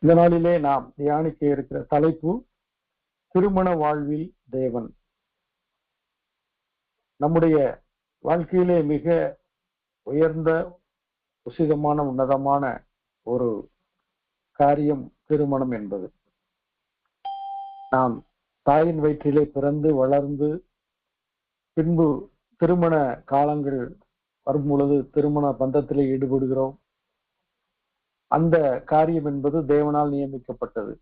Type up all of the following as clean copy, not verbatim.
இந்த நாளிலே நாம் தியானிக்க இருக்கிற தலைப்பு திருமண வாழ்வில் தேவன். நம்முடைய வாழ்க்கையிலே மிக உயர்ந்த உசிதமான உன்னதமான ஒரு காரியம் திருமணம் என்பது. நாம் தாயின் வயிற்றிலே பிறந்து வளர்ந்து பின்பு திருமண காலங்கள் வரும் பொழுது திருமண பந்தத்திலே ஈடுபடுகிறோம். அந்த காரியம் என்பது தேவனால் நியமிக்கப்பட்டது.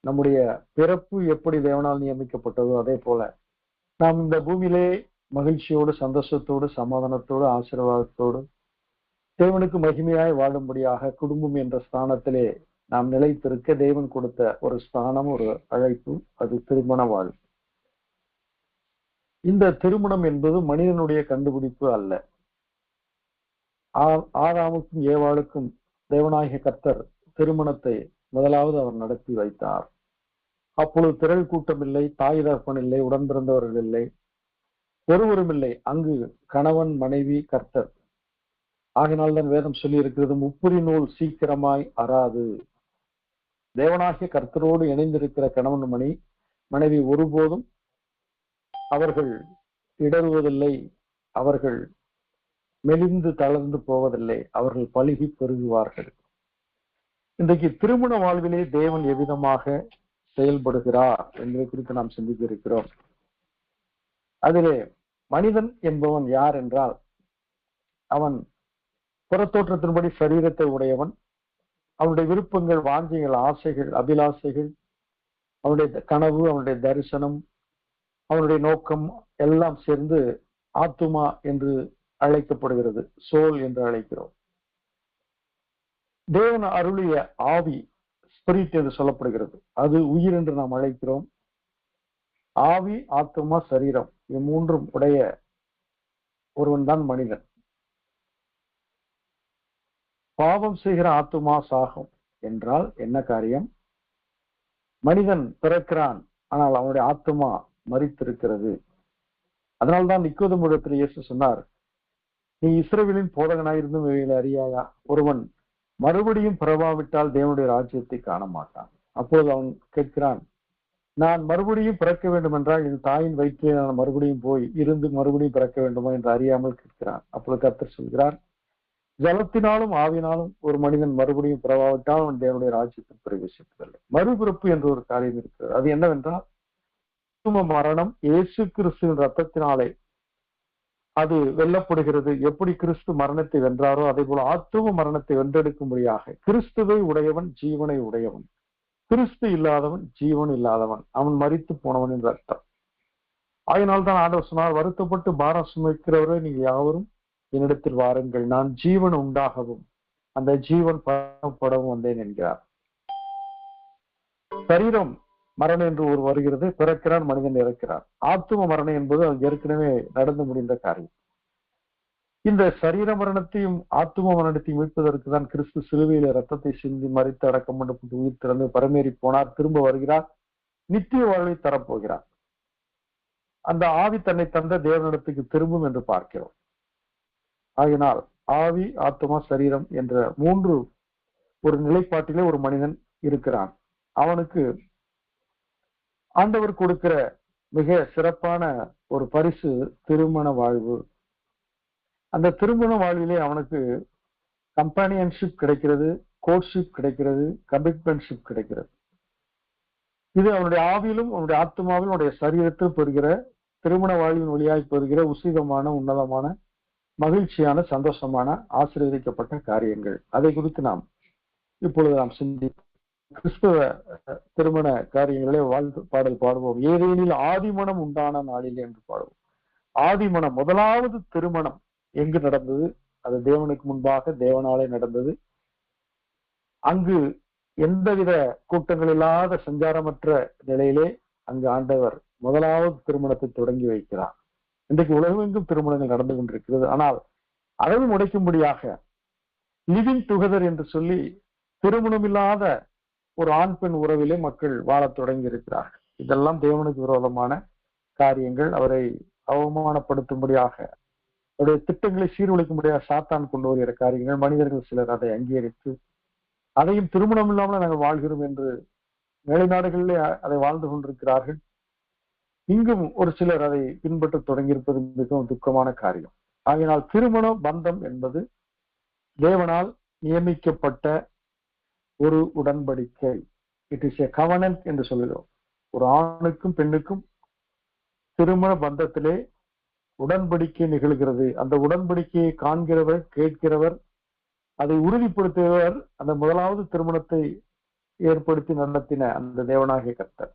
நம்முடைய பிறப்பு எப்படி தேவனால் நியமிக்கப்பட்டதோ அதே போல நாம் இந்த பூமியிலே மகிழ்ச்சியோடு, சந்தோஷத்தோடு, சமாதானத்தோடு, ஆசீர்வாதத்தோடு தேவனுக்கு மகிமையாய் வாழும்படியாக குடும்பம் என்ற ஸ்தானத்திலே நாம் நிலைத்திருக்க தேவன் கொடுத்த ஒரு ஸ்தானம், ஒரு அழைப்பு, அது திருமண வாழ்வு. இந்த திருமணம் என்பது மனிதனுடைய கண்டுபிடிப்பு அல்ல. ஆதாமுக்கும் ஏவாளுக்கும் தேவனாகிய கர்த்தர் திருமணத்தை முதலாவது அவர் நடத்தி வைத்தார். அப்பொழுது திரள் கூட்டம் இல்லை, தாய் தகப்பன் இல்லை, உடன் பிறந்தவர்கள் இல்லை, ஒருவரும் இல்லை. அங்கு கணவன், மனைவி, கர்த்தர். ஆகினால்தான் வேதம் சொல்லி இருக்கிறது, முப்புரி நூல் சீக்கிரமாய் அறாது. தேவனாகிய கர்த்தரோடு இணைந்திருக்கிற கணவன் மனைவி ஒருபோதும் அவர்கள் இடறுவதில்லை, அவர்கள் மெலிந்து தளர்ந்து போவதில்லை, அவர்கள் பழுகி பெருகுவார்கள். இன்றைக்கு திருமண வாழ்விலே தேவன் எவ்விதமாக செயல்படுகிறார் என்பதை குறித்து நாம் சிந்திக்க இருக்கிறோம். அதிலே மனிதன் என்பவன் யார் என்றால், அவன் புறத்தோற்றத்தின்படி சரீரத்தை உடையவன். அவனுடைய விருப்பங்கள், வாஞ்சைகள், ஆசைகள், அபிலாசைகள், அவனுடைய கனவு, அவனுடைய தரிசனம், அவனுடைய நோக்கம் எல்லாம் சேர்ந்து ஆத்துமா என்று அழைக்கப்படுகிறது, சோல் என்று அழைக்கிறோம். தேவன் அருளிய ஆவி, ஸ்பிரிட் என்று சொல்லப்படுகிறது, அது உயிர் என்று நாம் அழைக்கிறோம். ஆவி, ஆத்துமா, சரீரம், இது மூன்றும் உடைய ஒருவன் தான் மனிதன். பாவம் செய்கிற ஆத்துமா சாகும் என்றால் என்ன காரியம்? மனிதன் பிறக்கிறான், ஆனால் அவனுடைய ஆத்துமா மரித்திருக்கிறது. அதனால்தான் நிக்கோதேமுவிடத்தில் இயேசு சொன்னார், நீ இஸ்ரவேலின் போதகனாயிருந்தும் இவைகளை அறியாயா? ஒருவன் மறுபடியும் பிறவாவிட்டால் தேவனுடைய ராஜ்யத்தை காண மாட்டான். அப்போது அவன் கேட்கிறான், நான் மறுபடியும் பிறக்க வேண்டும் என்றால் என் தாயின் வயிற்றிலே நான் மறுபடியும் போய் இருந்து மறுபடியும் பிறக்க வேண்டுமா என்று அறியாமல் கேட்கிறான். அப்போது கர்த்தர் சொல்கிறார், ஜலத்தினாலும் ஆவினாலும் ஒரு மனிதன் மறுபடியும் பிறவாவிட்டால் அவன் தேவனுடைய ராஜ்யத்தில் பிரவேசிப்பதில்லை. மறுபிறப்பு என்ற ஒரு காரியம் இருக்கிறது. அது என்னவென்றால், மரணம் இயேசு கிறிஸ்துவின் ரத்தத்தினாலே அது வெல்லப்படுகிறது. எப்படி கிறிஸ்து மரணத்தை வென்றாரோ அதே போல ஆத்தும மரணத்தை வென்றெடுக்கும்படியாக கிறிஸ்துவை உடையவன் ஜீவனை உடையவன், கிறிஸ்து இல்லாதவன் ஜீவன் இல்லாதவன், அவன் மரித்து போனவன் என்ற அர்த்தம். ஆகினால்தான் ஆண்டவர் சொன்னார், வருத்தப்பட்டு பாரம் சுமைக்கிறவரை நீங்க யாவரும் என்னிடத்தில் வாருங்கள், நான் ஜீவன் உண்டாகவும் அந்த ஜீவன் படவும் வந்தேன் என்கிறார். சரீரம் மரணம் என்று ஒரு வருகிறது, பிறக்கிறான், மனிதன் இறக்கிறார். ஆத்தும மரணம் என்பது ஏற்கனவே நடந்து முடிந்த காரியம். இந்த சரீர மரணத்தையும் ஆத்தும மரணத்தையும் மீட்பதற்கு தான் கிறிஸ்து சிலுவையில ரத்தத்தை சிந்தி மரித்து அடக்கம் பண்ணப்பட்டு உயிர் திறந்து பரமேறி போனார், திரும்ப வருகிறார், நித்திய வாழ்வை தரப்போகிறார். அந்த ஆவி தன்னை தந்த தேவனிடத்துக்கு திரும்பும் என்று பார்க்கிறோம். ஆகினால் ஆவி, ஆத்துமா, சரீரம் என்ற மூன்று ஒரு நிலைப்பாட்டிலே ஒரு மனிதன் இருக்கிறான். அவனுக்கு ஆண்டவர் கொடுக்கிற மிக சிறப்பான ஒரு பரிசு திருமண வாழ்வு. அந்த திருமண வாழ்விலே அவனுக்கு கம்பானியன்ஷிப் கிடைக்கிறது, கோட்ஷிப் கிடைக்கிறது, கமிட்மெண்ட்ஷிப் கிடைக்கிறது. இது அவனுடைய ஆவியிலும் அவனுடைய ஆத்மாவிலும் அவனுடைய சரீரத்தில் பெறுகிற, திருமண வாழ்வின் வழியாய் பெறுகிற உசிதமான, உன்னதமான, மகிழ்ச்சியான, சந்தோஷமான, ஆசீர்வதிக்கப்பட்ட காரியங்கள். அதை குறித்து நாம் இப்பொழுது நாம் சிந்திப்போம். கிறிஸ்துவ திருமண காரியங்களே வாழ்த்து பாடல் பாடுவோம். ஏதேனில் ஆதிமனம் உண்டான நாளில் என்று பாடுவோம். ஆதிமனம், முதலாவது திருமணம் எங்கு நடந்தது? அது தேவனுக்கு முன்பாக தேவனாலே நடந்தது. அங்கு எந்தவித கூட்டங்கள் இல்லாத சஞ்சாரமற்ற நிலையிலே அங்கு ஆண்டவர் முதலாவது திருமணத்தை தொடங்கி வைக்கிறார். இன்றைக்கு உலகமெங்கும் திருமணங்கள் நடந்து கொண்டிருக்கிறது. ஆனால் அதையும் உடைக்கும்படியாக லிவிங் டுகெதர் என்று சொல்லி திருமணம் இல்லாத ஒரு ஆண் பெண் உறவிலே மக்கள் வாழத் தொடங்கி இருக்கிறார்கள். இதெல்லாம் தேவனுக்கு விரோதமான காரியங்கள். அவரை அவமானப்படுத்தும்படியாக, அவருடைய திட்டங்களை சீர்குலைக்கும்படியாக சாத்தான் கொண்டு வருகிற காரியங்கள். மனிதர்கள் சிலர் அதை அங்கீகரித்து அதையும் திருமணம் இல்லாமல் நாங்கள் வாழ்கிறோம் என்று வெளிநாடுகளிலே அதை வாழ்ந்து கொண்டிருக்கிறார்கள். இங்கும் ஒரு சிலர் அதை பின்பற்ற தொடங்கியிருப்பது மிகவும் துக்கமான காரியம். ஆகையினால் திருமண பந்தம் என்பது தேவனால் நியமிக்கப்பட்ட ஒரு உடன்படிக்கை. இட் இஸ் எ கவனன்ட் என்று சொல்கிறோம். ஒரு ஆணுக்கும் பெண்ணுக்கும் திருமண பந்தத்திலே உடன்படிக்கை நிகழ்கிறது. அந்த உடன்படிக்கையை காண்கிறவர், கேட்கிறவர், அதை உறுதிப்படுத்துகிறவர் அந்த முதலாவது திருமணத்தை ஏற்படுத்தி நடத்தின அந்த தேவனாகிய கர்த்தர்.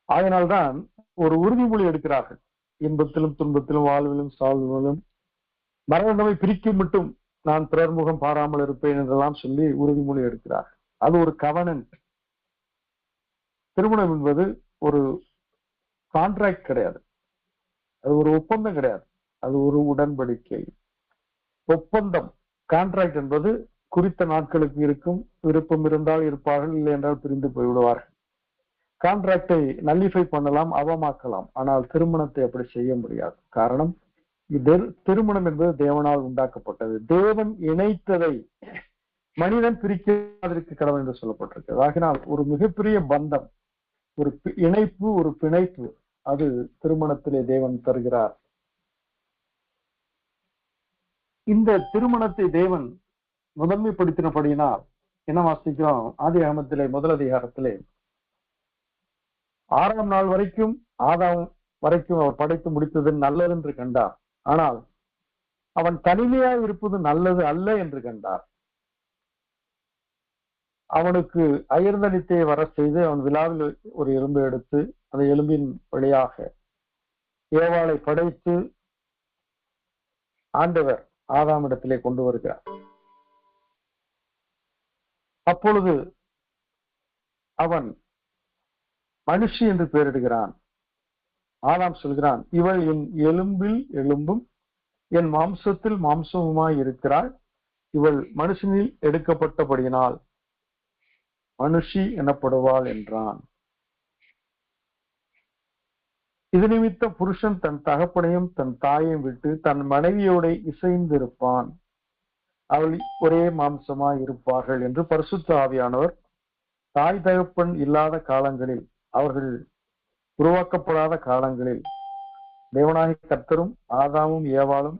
ஆகையினால்தான் ஒரு உறுதிமொழி எடுக்கிறார்கள். இன்பத்திலும் துன்பத்திலும் வாழ்விலும் சால்விலும் மரணம் நம்மை பிரிக்க மட்டும் நான் பிறர் முகம் பாராமல் இருப்பேன் என்றெல்லாம் சொல்லி உறுதிமொழி எடுக்கிறார். அது ஒரு கவனன்ட். திருமணம் என்பது ஒரு கான்ட்ராக்ட் கிடையாது, அது ஒரு ஒப்பந்தம் கிடையாது, அது ஒரு உடன்படிக்கை. ஒப்பந்தம், கான்ட்ராக்ட் என்பது குறித்த நாட்களுக்கு இருக்கும், விருப்பம் இருந்தால் இருப்பார்கள், இல்லை என்றால் பிரிந்து போய்விடுவார்கள். கான்ட்ராக்டை நல்லிஃபை பண்ணலாம், அவமாக்கலாம். ஆனால் திருமணத்தை அப்படி செய்ய முடியாது. காரணம், திருமணம் என்பது தேவனால் உண்டாக்கப்பட்டது. தேவன் இணைத்ததை மனிதன் பிரிக்காதிருக்க கடவுள் என்று சொல்லப்பட்டிருக்கிறது. ஆகினால் ஒரு மிகப்பெரிய பந்தம், ஒரு இணைப்பு, ஒரு பிணைப்பு, அது திருமணத்திலே தேவன் தருகிறார். இந்த திருமணத்தை தேவன் முதன்மைப்படுத்தினபடியினால் என்ன வாசிக்கிறோம்? ஆதியாகமத்திலே முதல் அதிகாரத்திலே 6ஆம் நாள் வரைக்கும், ஆதாம் வரைக்கும் அவர் படைத்து முடித்தது நல்லது என்று கண்டார். ஆனால் அவன் தனிமையாக இருப்பது நல்லது அல்ல என்று கண்டார். அவனுக்கு அயர்ந்தனித்தை வர செய்து அவன் விழாவில் ஒரு எலும்பை எடுத்து அந்த எலும்பின் வழியாக ஏவாளை படைத்து ஆண்டவர் ஆதாமிடத்திலே கொண்டு வருகிறார். அப்பொழுது அவன் மனுஷி என்று பெயரிடுகிறான். ஆதாம் சொல்கிறான், இவள் என் எலும்பில் எலும்பும் என் மாம்சத்தில் மாம்சமுமாய் இருக்கிறாள். இவள் மனுஷனில் எடுக்கப்பட்டபடியினால் மனுஷி எனப்படுவாள் என்றான். இது நிமித்தம் புருஷன் தன் தகப்பனையும் தன் தாயையும் விட்டு தன் மனைவியோட இசைந்திருப்பான், அவள் ஒரே மாம்சமாய் இருப்பார்கள் என்று பரிசுத்த ஆவியானவர் தாய் தகப்பன் இல்லாத காலங்களில், அவர்கள் உருவாக்கப்படாத காலங்களில் தேவனாகிய கர்த்தரும் ஆதாமும் ஏவாளும்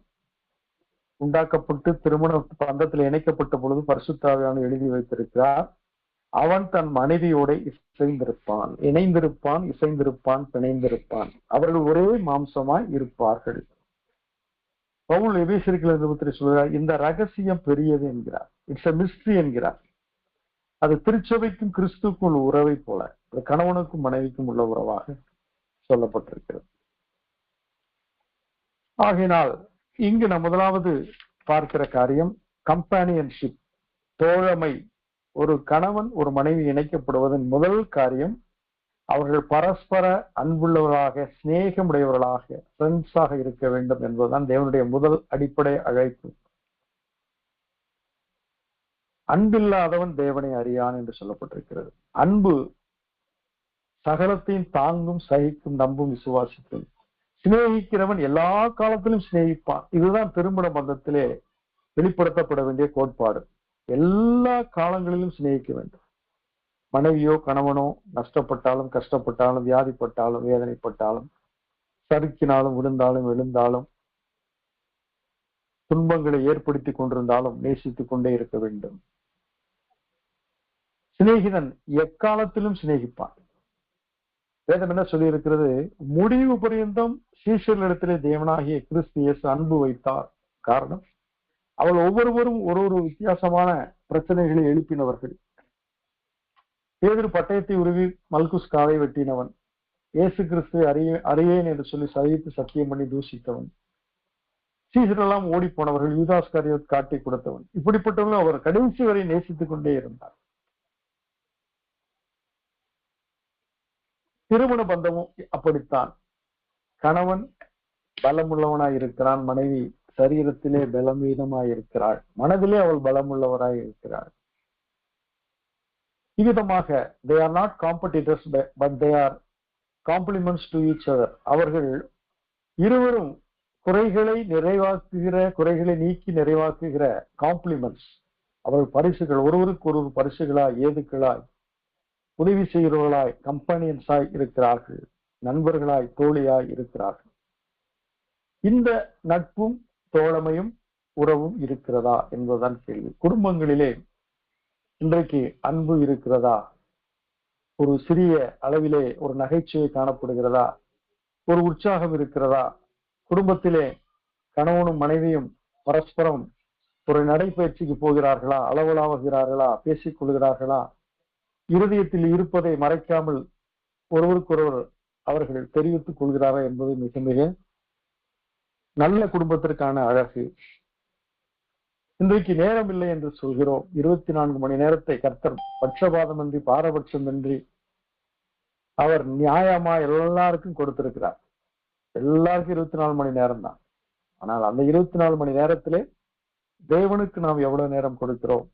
உண்டாக்கப்பட்டு திருமண பந்தத்தில் இணைக்கப்பட்ட பொழுது பரிசுத்த ஆவியானவர் எழுதி வைத்திருக்கிறார், அவன் தன் மனைவியோட இசைந்திருப்பான், இணைந்திருப்பான், இசைந்திருப்பான், பிணைந்திருப்பான், அவர்கள் ஒரே மாம்சமாய் இருப்பார்கள். பவுல் எபேசியர்கள் நிருபத்திலே சொல்கிறார், இந்த ரகசியம் பெரியது என்கிறார். இட்ஸ் எ மிஸ்ட்ரி என்கிறார். அது திருச்சபைக்கும் கிறிஸ்துக்கும் உள்ள உறவை போல, அது கணவனுக்கும் மனைவிக்கும் உள்ள உறவாக சொல்லப்பட்டிருக்கிறது. ஆகையினால் இங்கு நாம் முதலாவது பார்க்கிற காரியம் கம்பானியன்ஷிப், தோழமை. ஒரு கணவன் ஒரு மனைவி இணைக்கப்படுவதன் முதல் காரியம் அவர்கள் பரஸ்பர அன்புள்ளவர்களாக, சிநேகமுடையவர்களாக, ஃப்ரெண்ட்ஸாக இருக்க வேண்டும் என்பதுதான் தேவனுடைய முதல் அடிப்படை அழைப்பு. அன்பில்லாதவன் தேவனை அறியான் என்று சொல்லப்பட்டிருக்கிறது. அன்பு சகலத்தையும் தாங்கும், சகிக்கும், நம்பும், விசுவாசிக்கும். சிநேகிக்கிறவன் எல்லா காலத்திலும் சிநேகிப்பான். இதுதான் திருமண பந்தத்திலே வெளிப்படுத்தப்பட வேண்டிய கோட்பாடு. எல்லா காலங்களிலும் சிநேகிக்க வேண்டும். மனைவியோ கணவனோ நஷ்டப்பட்டாலும், கஷ்டப்பட்டாலும், வியாதிப்பட்டாலும், வேதனைப்பட்டாலும், சறுக்கினாலும், விழுந்தாலும், எழுந்தாலும், துன்பங்களை ஏற்படுத்தி கொண்டிருந்தாலும் நேசித்துக் கொண்டே இருக்க வேண்டும். சிநேகிதன் எக்காலத்திலும் சிநேகிப்பான். வேதம் என்ன சொல்லி இருக்கிறது? முடிவு பரியந்தம் சீஷர்களிடத்திலே தேவனாகிய கிறிஸ்து இயேசு அன்பு வைத்தார். காரணம், அவள் ஒவ்வொருவரும் ஒரு ஒரு வித்தியாசமான பிரச்சனைகளை எழுப்பினவர்கள். பேதுரு பட்டயத்தை உருவி மல்குஸ் காவை வெட்டினவன், இயேசு கிறிஸ்து அறியேன் என்று சொல்லி சகித்து சத்தியம் பண்ணி தூஷித்தவன், சீசரெல்லாம் ஓடி போனவர்கள், யூதாஸ்காரியோத் காட்டி கொடுத்தவன். இப்படிப்பட்டவர்களும் அவர் கடைசி வரை நேசித்துக் கொண்டே இருந்தார். திருமண பந்தமும் அப்படித்தான். கணவன் பலமுள்ளவனாய் இருக்கிறான், மனைவி சரீரத்திலே பலவீனமாய் இருக்கிறாள், மனதிலே அவள் பலமுள்ளவராய் இருக்கிறாள். இவ்விதமாக they are not competitors but they are complements to each other. அவர்கள் இருவரும் குறைகளை நிறைவாக்குகிற, குறைகளை நீக்கி நிறைவாக்குகிற காம்ப்ளிமெண்ட்ஸ், அவர்கள் பரிசுகள், ஒருவருக்கு ஒரு பரிசுகளாய், ஏதுக்களாய், உதவி செய்கிறவர்களாய், கம்பெனியன்ஸாய் இருக்கிறார்கள், நண்பர்களாய், தோழியாய் இருக்கிறார்கள். இந்த நட்பும் தோழமையும் உறவும் இருக்கிறதா என்பதுதான் கேள்வி. குடும்பங்களிலே இன்றைக்கு அன்பு இருக்கிறதா? ஒரு சிறிய அளவிலே ஒரு நகைச்சுவை காணப்படுகிறதா? ஒரு உற்சாகம் இருக்கிறதா? குடும்பத்திலே கணவனும் மனைவியும் பரஸ்பரம் ஒரு நடைபயிற்சிக்கு போகிறார்களா? அளவலாவுகிறார்களா? பேசிக் கொள்கிறார்களா? இருதயத்தில் இருப்பதை மறைக்காமல் ஒருவருக்கொருவர் அவர்கள் தெரிவித்துக் கொள்கிறாரா என்பது மிக மிக நல்ல குடும்பத்திற்கான அழகு. இன்றைக்கு நேரம் இல்லை என்று சொல்கிறோம். 24 மணி நேரத்தை கர்த்தர் பட்சபாதமின்றி, பாரபட்சமின்றி அவர் நியாயமா எல்லாருக்கும் கொடுத்திருக்கிறார். எல்லாருக்கும் 24 மணி நேரம் தான். ஆனால் அந்த 24 மணி நேரத்திலே தேவனுக்கு நாம் எவ்வளவு நேரம் கொடுக்கிறோம்?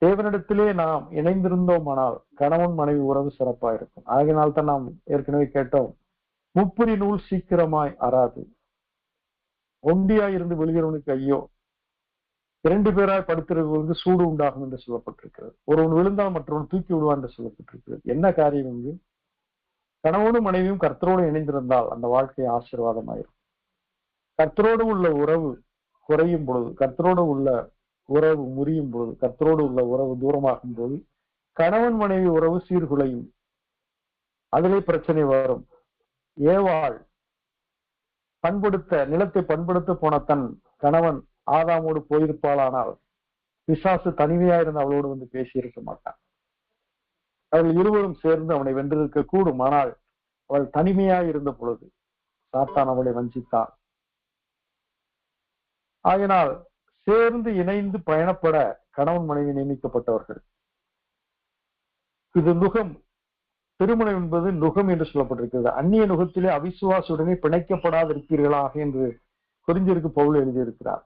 தேவனிடத்திலே நாம் இணைந்திருந்தோமானால் கணவன் மனைவி உறவு சிறப்பா இருக்கும். ஆகினால்தான் நாம் ஏற்கனவே கேட்டோம், முப்புரி நூல் சீக்கிரமாய் அறாது, ஒண்டியாய் இருந்து விழுகிறவனுக்கு ஐயோ, 2 பேராய் படுத்திருக்கிறவனுக்கு சூடு உண்டாகும் என்று சொல்லப்பட்டிருக்கிறது. ஒருவன் விழுந்தால் மற்றவன் தூக்கி விடுவான் என்று சொல்லப்பட்டிருக்கிறது. என்ன காரியம் இங்கு? கணவனும் மனைவியும் கர்த்தரோடு இணைந்திருந்தால் அந்த வாழ்க்கை ஆசீர்வாதமாயிருக்கும். கர்த்தரோடு உள்ள உறவு குறையும் பொழுது, கர்த்தரோடு உள்ள உறவு முறியும் பொழுது, கர்த்தரோடு உள்ள உறவு தூரமாகும் போது கணவன் மனைவி உறவு சீர்குலையும். அதிலே பிரச்சனை வரும். ஏவாள் நிலத்தை பண்படுத்த போன தன் கணவன் ஆதாமோடு போயிருப்பாளானால் பிசாசு தனிமையா இருந்து அவளோடு வந்து பேசியிருக்க மாட்டான். அவர்கள் இருவரும் சேர்ந்து அவனை வென்றிருக்க கூடும். ஆனால் அவள் தனிமையாய் இருந்த பொழுது சாத்தான் அவளை வஞ்சித்தான். ஆகினால் சேர்ந்து இணைந்து பயணப்பட கணவன் மனைவி நியமிக்கப்பட்டவர்கள். இது நுகம். திருமணம் என்பது நுகம் என்று சொல்லப்பட்டிருக்கிறது. அந்நிய நுகத்திலே அவிசுவாசுடனே பிணைக்கப்படாதிருப்பீர்களாக என்று குறிஞ்சிருக்கு பவுல் எழுதியிருக்கிறார்.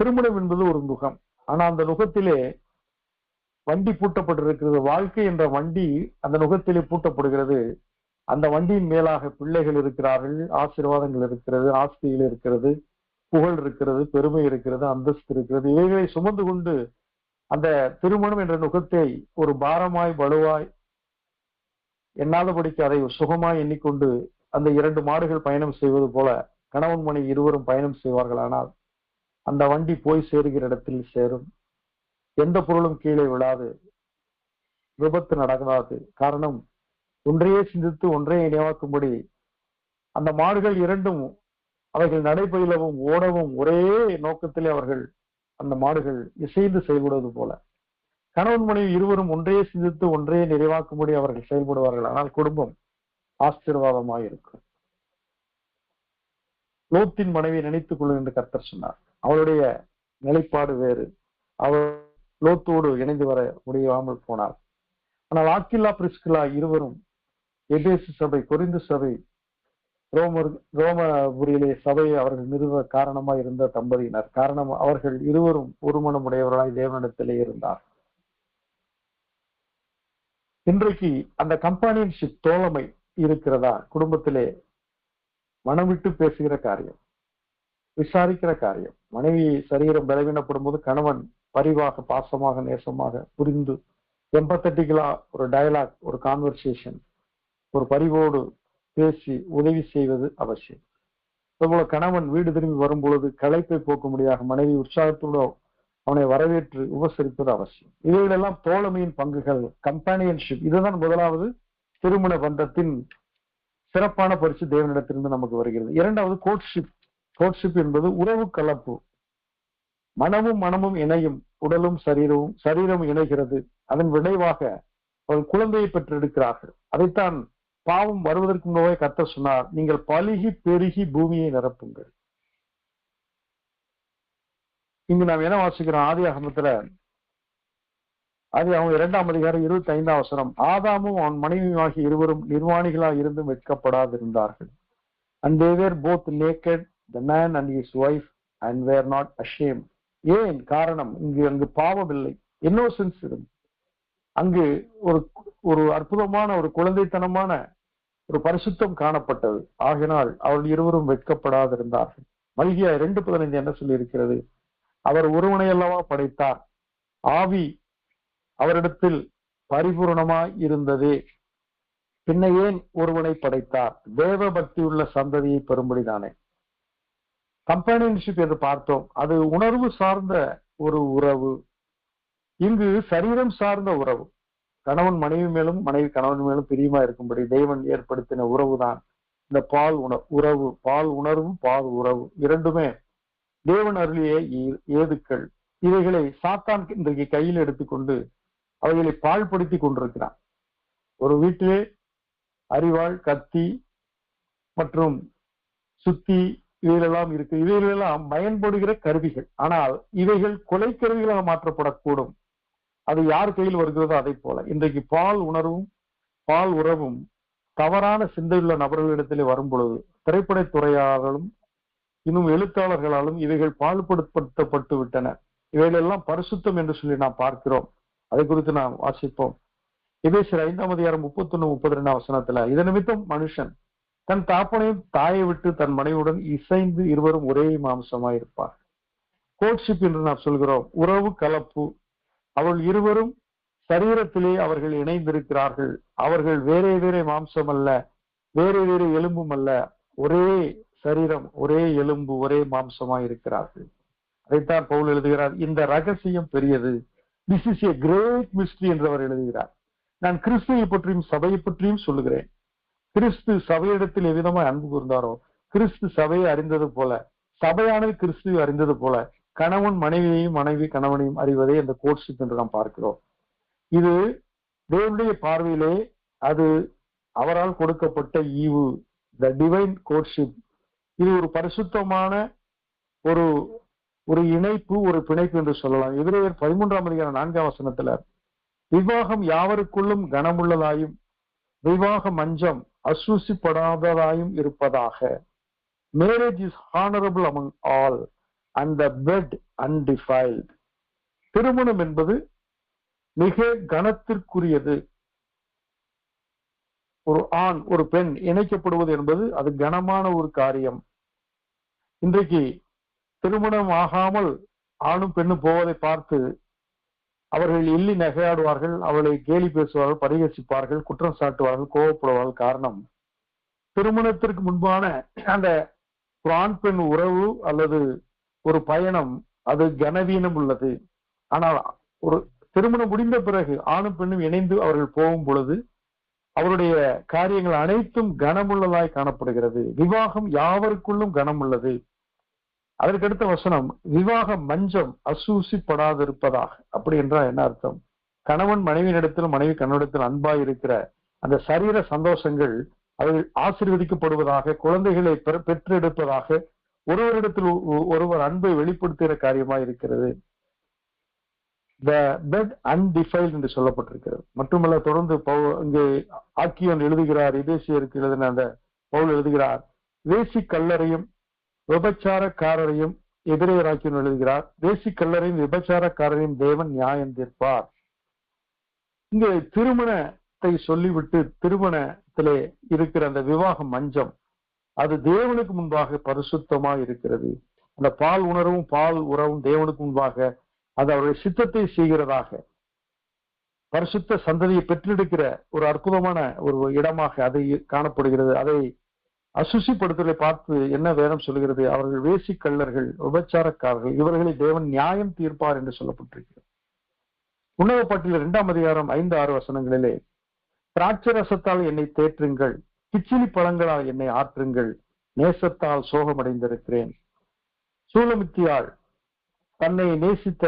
திருமணம் என்பது ஒரு நுகம். ஆனா அந்த நுகத்திலே வண்டி பூட்டப்பட்டிருக்கிறது. வாழ்க்கை என்ற வண்டி அந்த நுகத்திலே பூட்டப்படுகிறது. அந்த வண்டியின் மேலாக பிள்ளைகள் இருக்கிறார்கள், ஆசீர்வாதங்கள் இருக்கிறது, ஆஸ்திகள் இருக்கிறது, புகழ் இருக்கிறது, பெருமை இருக்கிறது, அந்தஸ்து இருக்கிறது. இவைகளை சுமந்து கொண்டு அந்த திருமணம் என்ற நுகத்தை ஒரு பாரமாய் வலுவாய் எண்ணாதபடிக்கு அதை சுகமாய் எண்ணிக்கொண்டு அந்த 2 மாடுகள் பயணம் செய்வது போல கணவன் மனைவி இருவரும் பயணம் செய்வார்கள். ஆனால் அந்த வண்டி போய் சேருகிற இடத்தில் சேரும். எந்த பொருளும் கீழே விழாது, விபத்து நடக்காது. காரணம், ஒன்றையே சிந்தித்து ஒன்றையே நினைவாக்கும்படி அந்த மாடுகள் இரண்டும் அவைகள் நடைபயிலவும் ஓடவும் ஒரே நோக்கத்திலே அவர்கள் அந்த மாடுகள் இசைந்து செயல்படுவது போல கணவன் மனைவி இருவரும் ஒன்றையே சிந்தித்து ஒன்றையே நிறைவாக்கும்படி அவர்கள் செயல்படுவார்கள். ஆனால் குடும்பம் ஆசீர்வாதமாக இருக்கும். லோத்தின் மனைவி நினைத்துக் கொள்ளு என்று கர்த்தர் சொன்னார். அவளுடைய நிலைப்பாடு வேறு. அவள் லோத்தோடு இணைந்து வர முடியாமல் போனார். ஆனால் ஆக்கில்லா பிரிஸ்கில்லா இருவரும் எபேசு சபை, கொரிந்து சபை, ரோமபுரியிலே சபையை அவர்கள் நிறுவ காரணமாய் இருந்த தம்பதியினர். காரணம், அவர்கள் இருவரும் ஒரு மனமுடையவர்களாய் தேவனிடத்திலே இருந்தார். இன்றைக்கு அந்த கம்பானியன்ஷிப், தோழமை இருக்கிறதா? குடும்பத்திலே மனம் விட்டு பேசுகிற காரியம், விசாரிக்கிற காரியம். மனைவி சரீரம் பலவீனப்படும் போது கணவன் பரிவாக, பாசமாக, நேசமாக, புரிந்து எம்பத்தட்டிக்கலா ஒரு டயலாக், ஒரு கான்வர்சேஷன், ஒரு பரிவோடு பேசி உதவி செய்வது அவசியம். அதுபோல கணவன் வீடு திரும்பி வரும் பொழுது களைப்பை போக்க முடியாத மனைவி உற்சாகத்தோடு அவனை வரவேற்று உபசரிப்பது அவசியம். இவைகளெல்லாம் தோழமையின் பங்குகள், கம்பானியன்ஷிப். இதுதான் முதலாவது திருமண பந்தத்தின் சிறப்பான பரிசு தேவனிடத்திலிருந்து நமக்கு வருகிறது. இரண்டாவது கோட்ஷிப். கோட்ஷிப் என்பது உறவு கலப்பு. மனமும் இணையும், உடலும் சரீரமும் இணைகிறது. அதன் விளைவாக அவர்கள் குழந்தையை பெற்றெடுக்கிறார்கள். அதைத்தான் பாவம் வருவதற்கு முன்னே கர்த்தர் சொன்னார், நீங்கள் பலுகி பெருகி பூமியை நிரப்புங்கள். இங்கு நாம் என்ன வாசிக்கிறோம்? ஆதியாகமத்துல 2ஆம் அதிகாரம் 25ஆம் வசனம், ஆதாமும் அவன் மனைவியுமாகி இருவரும் நிர்வாணிகளாக இருந்தும் வெட்கப்படாதிருந்தார்கள். And they were both naked, the man and his wife, and were not ashamed. ஏன்? காரணம், அங்கு பாவம் இல்லை, இன்னோசன்ஸ் இருந்து அங்கு ஒரு அற்புதமான ஒரு குழந்தைத்தனமான ஒரு பரிசுத்தம் காணப்பட்டது. ஆகினால் அவர்கள் இருவரும் வெட்கப்படாதிருந்தார்கள். மல்கியா 2:15 என்ன சொல்லி இருக்கிறது? அவர் ஒருவனை அல்லவா படைத்தார், ஆவி அவரிடத்தில் பரிபூரணமாய் இருந்ததே, பின்ன ஏன் ஒருவனை படைத்தார்? தேவ பக்தியுள்ள சந்ததியை பெறும்படிதானே. கம்பானியன்ஷிப் என்று பார்த்தோம், அது உணர்வு சார்ந்த ஒரு உறவு. இங்கு சரீரம் சார்ந்த உறவு. கணவன் மனைவி மேலும் மனைவி கணவன் மேலும் பிரியமா இருக்கும்படி தேவன் ஏற்படுத்தின உறவுதான் இந்த பால் உறவு. பால் உணர்வும் பால் உறவு இரண்டுமே தேவன் அருளிய ஏதுக்கள். இவைகளை சாத்தான் இன்றைக்கு கையில் எடுத்துக்கொண்டு அவைகளை பாழ்படுத்தி கொண்டிருக்கிறான். ஒரு வீட்டிலே அரிவாள், கத்தி மற்றும் சுத்தி இவைகளெல்லாம் இருக்கு. இவைகளெல்லாம் பயன்படுகிற கருவிகள். ஆனால் இவைகள் கொலை கருவிகளாக மாற்றப்படக்கூடும். அது யார் கையில் வருகிறதோ அதை போல இன்றைக்கு பால் உணர்வும் பால் உறவும் தவறான சிந்தையுள்ள நபர்களிடத்திலே வரும் பொழுது திரைப்படத்துறையாளர்களும் இன்னும் எழுத்தாளர்களாலும் இவைகள் பாழ்படுத்தப்பட்டு விட்டன. இவைகளெல்லாம் பரிசுத்தம் என்று சொல்லி நாம் பார்க்கிறோம். அதை குறித்து நாம் வாசிப்போம். எபேசியர் 5:31-32 இது நிமித்தம் மனுஷன் தன் தாப்பனையும் தாயை விட்டு தன் மனைவியுடன் இசைந்து இருவரும் ஒரே மாம்சமாயிருப்பார். கோட்ஷிப் என்று நாம் சொல்கிறோம், உறவு கலப்பு. அவள் இருவரும் சரீரத்திலே அவர்கள் இணைந்திருக்கிறார்கள். அவர்கள் வேறே வேறே மாம்சம் அல்ல, வேறே வேறே எலும்பும் அல்ல, ஒரே சரீரம், ஒரே எலும்பு, ஒரே மாம்சமாய் இருக்கிறார்கள். அதைத்தான் பவுல் எழுதுகிறார், இந்த ரகசியம் பெரியது. This is a great mystery என்று அவர் எழுதுகிறார். நான் கிறிஸ்துவை பற்றியும் சபையை பற்றியும் சொல்லுகிறேன். கிறிஸ்து சபையிடத்தில் எவ்விதமாய் அன்பு கூர்ந்தாரோ, கிறிஸ்து சபையை அறிந்தது போல, சபையானது கிறிஸ்துவை அறிந்தது போல, கணவன் மனைவியையும் மனைவி கணவனையும் அறிவதே இந்த கோட்ஷிப் என்று நாம் பார்க்கிறோம். இது தேவனுடைய பார்வையிலே அது அவரால் கொடுக்கப்பட்ட ஈவு, த டிவைன் கோட்ஷிப். இது ஒரு பரிசுத்தமான ஒரு ஒரு இணைப்பு, ஒரு பிணைப்பு என்று சொல்லலாம். எபிரேயர் 13:4 விவாகம் யாவருக்குள்ளும் கனமுள்ளதாயும் விவாக மஞ்சம் அசூசிப்படாததாயும் இருப்பதாக. Marriage is honourable among all and the bed undefiled. திருமணம் என்பது மிக கனத்திற்குரியது. ஒரு ஆண் ஒரு பெண் இணைக்கப்படுவது என்பது அது கனமான ஒரு காரியம். இன்றைக்கு திருமணம் ஆகாமல் ஆணும் பெண்ணும் போவதை பார்த்து அவர்கள் எள்ளி நகையாடுவார்கள், அவளை கேலி பேசுவார்கள், பரிகசிப்பார்கள், குற்றம் சாட்டுவார்கள், கோபப்படுவார்கள். காரணம், திருமணத்திற்கு முன்பான அந்த ஆண் பெண் உறவு அல்லது ஒரு பயணம் அது கனவீனம் உள்ளது. ஆனால் ஒரு திருமணம் முடிந்த பிறகு ஆணும் பெண்ணும் இணைந்து அவர்கள் போகும் பொழுது அவருடைய காரியங்கள் அனைத்தும் கனமுள்ளதாய் காணப்படுகிறது. விவாகம் யாவருக்குள்ளும் கனம் உள்ளது. அதற்கடுத்த வசனம், விவாக மஞ்சம் அசூசிப்படாதிருப்பதாக. அப்படி என்றால் என்ன அர்த்தம்? கணவன் மனைவியிடத்திலும் மனைவி கணவனிடத்தில் அன்பாய் இருக்கிற அந்த சரீர சந்தோஷங்கள் அவர்கள் ஆசீர்வதிக்கப்படுவதாக, குழந்தைகளை பெற்றெடுப்பதாக, ஒருவரிடத்தில் ஒருவர் அன்பை வெளிப்படுத்துகிற காரியமாய் இருக்கிறது. த பெட் அன்டிஃபைல்ட் என்று சொல்லப்பட்டிருக்கிறது. மட்டுமல்ல, தொடர்ந்து இங்கே ஆக்கியோன் எழுதுகிறார், எபேசியருக்கு எழுதின அந்த பவுல் எழுதுகிறார், வேசி கல்லறையும் விபச்சாரக்காரரையும் எபிரேயராக்கியோன் எழுதுகிறார், வேசி கல்லறையும் விபச்சாரக்காரரையும் தேவன் நியாயம் தீர்ப்பார். இங்கே திருமணத்தை சொல்லிவிட்டு திருமணத்திலே இருக்கிற அந்த விவாக மஞ்சம் அது தேவனுக்கு முன்பாக பரிசுத்தமாக இருக்கிறது. அந்த பால் உணர்வும் பால் உறவும் தேவனுக்கு முன்பாக அது அவருடைய சித்தத்தை செய்கிறதாக, பரிசுத்த சந்ததியை பெற்றெடுக்கிற ஒரு அற்புதமான ஒரு இடமாக அதை காணப்படுகிறது. அதை அசுசிப்படுத்துவதை பார்த்து என்ன வேதம் சொல்கிறது? அவர்கள் வேசி கள்ளர்கள், விபச்சாரக்காரர்கள், இவர்களை தேவன் நியாயம் தீர்ப்பார் என்று சொல்லப்பட்டிருக்கிறது. உன்னத பட்டியல் 2:5-6 திராட்சரசத்தால் என்னை தேற்றுங்கள், கிச்சிலி பழங்களால் என்னை ஆற்றுங்கள், நேசத்தால் சோகமடைந்திருக்கிறேன். சூலமித்தியாள் தன்னை நேசித்த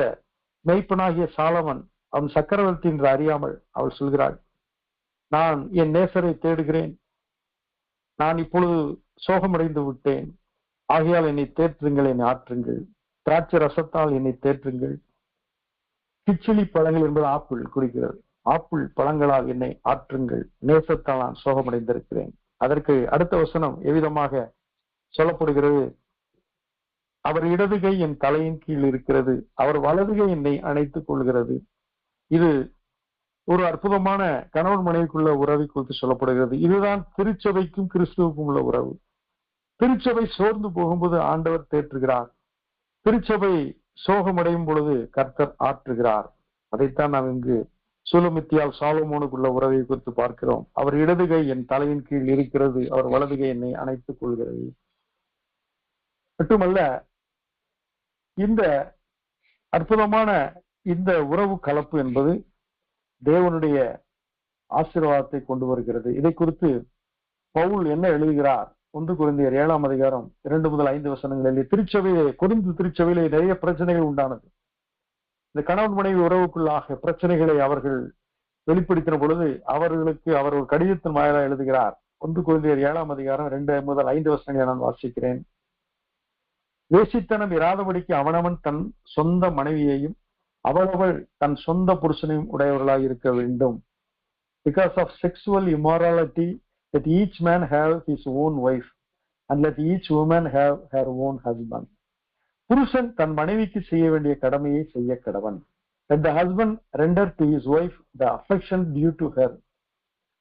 மெய்ப்பனாகிய சாலமன் அவன் சக்கரவர்த்தி என்று அறியாமல் அவள் சொல்கிறாள், நான் என் நேசரை தேடுகிறேன், நான் இப்பொழுது சோகமடைந்து விட்டேன், ஆகையால் என்னை தேற்றுங்கள், என்னை ஆற்றுங்கள், திராட்சை ரசத்தால் என்னை தேற்றுங்கள். கிச்சிலி பழங்கள் என்பது ஆப்பிள் குறிக்கிறது. ஆப்பிள் பழங்களால் என்னை ஆற்றுங்கள், நேசத்தால் நான் சோகமடைந்திருக்கிறேன். அதற்கு அடுத்த வசனம் எவ்விதமாக சொல்லப்படுகிறது? அவர் இடதுகை என் தலையின் கீழ் இருக்கிறது, அவர் வலதுகை என்னை அணைத்துக் கொள்கிறது. இது ஒரு அற்புதமான கணவன் மனைவிக்குள்ள உறவை குறித்து சொல்லப்படுகிறது. இதுதான் திருச்சபைக்கும் கிறிஸ்துவுக்கும் உள்ள உறவு. திருச்சபை சோர்ந்து போகும்போது ஆண்டவர் தேற்றுகிறார், திருச்சபை சோகமடையும் பொழுது கர்த்தர் ஆற்றுகிறார். அதைத்தான் நாம் இங்கு சூலமித்தியால் சாலமோனுக்குள்ள உறவை குறித்து பார்க்கிறோம். அவர் இடதுகை என் தலையின் கீழ் இருக்கிறது, அவர் வலதுகை என்னை அணைத்துக் கொள்கிறது. மட்டுமல்ல, இந்த அற்புதமான இந்த உறவு கலப்பு என்பது தேவனுடைய ஆசீர்வாதத்தை கொண்டு வருகிறது. இதை குறித்து பவுல் என்ன எழுதுகிறார்? 1 கொரிந்தியர் 7ஆம் அதிகாரம் 2 முதல் 5 வசனங்களிலே திருச்சபையிலே, கொரிந்து திருச்சபையிலே நிறைய பிரச்சனைகள் உண்டானது. இந்த கணவன் மனைவி உறவுக்குள்ளாக பிரச்சனைகளை அவர்கள் வெளிப்படுத்தின பொழுது அவர்களுக்கு அவர் ஒரு கடிதத்தின் வாயிலாக எழுதுகிறார். 1 கொரிந்தியர் 7ஆம் அதிகாரம் 2 முதல் 5 வசனங்களை நான் வாசிக்கிறேன். வேசித்தனம் இராதபடிக்கு அவனவன் தன் சொந்த மனைவியையும் அவளவள் தன் சொந்த புருஷனையும் உடையவர்களாக இருக்க வேண்டும். Because of sexual immorality, let each man have his own wife, and let each woman have her own husband. புருஷன் தன் மனைவிக்கு செய்ய வேண்டிய கடமையை செய்ய கடவன். Let the husband render to his wife the affection due to her.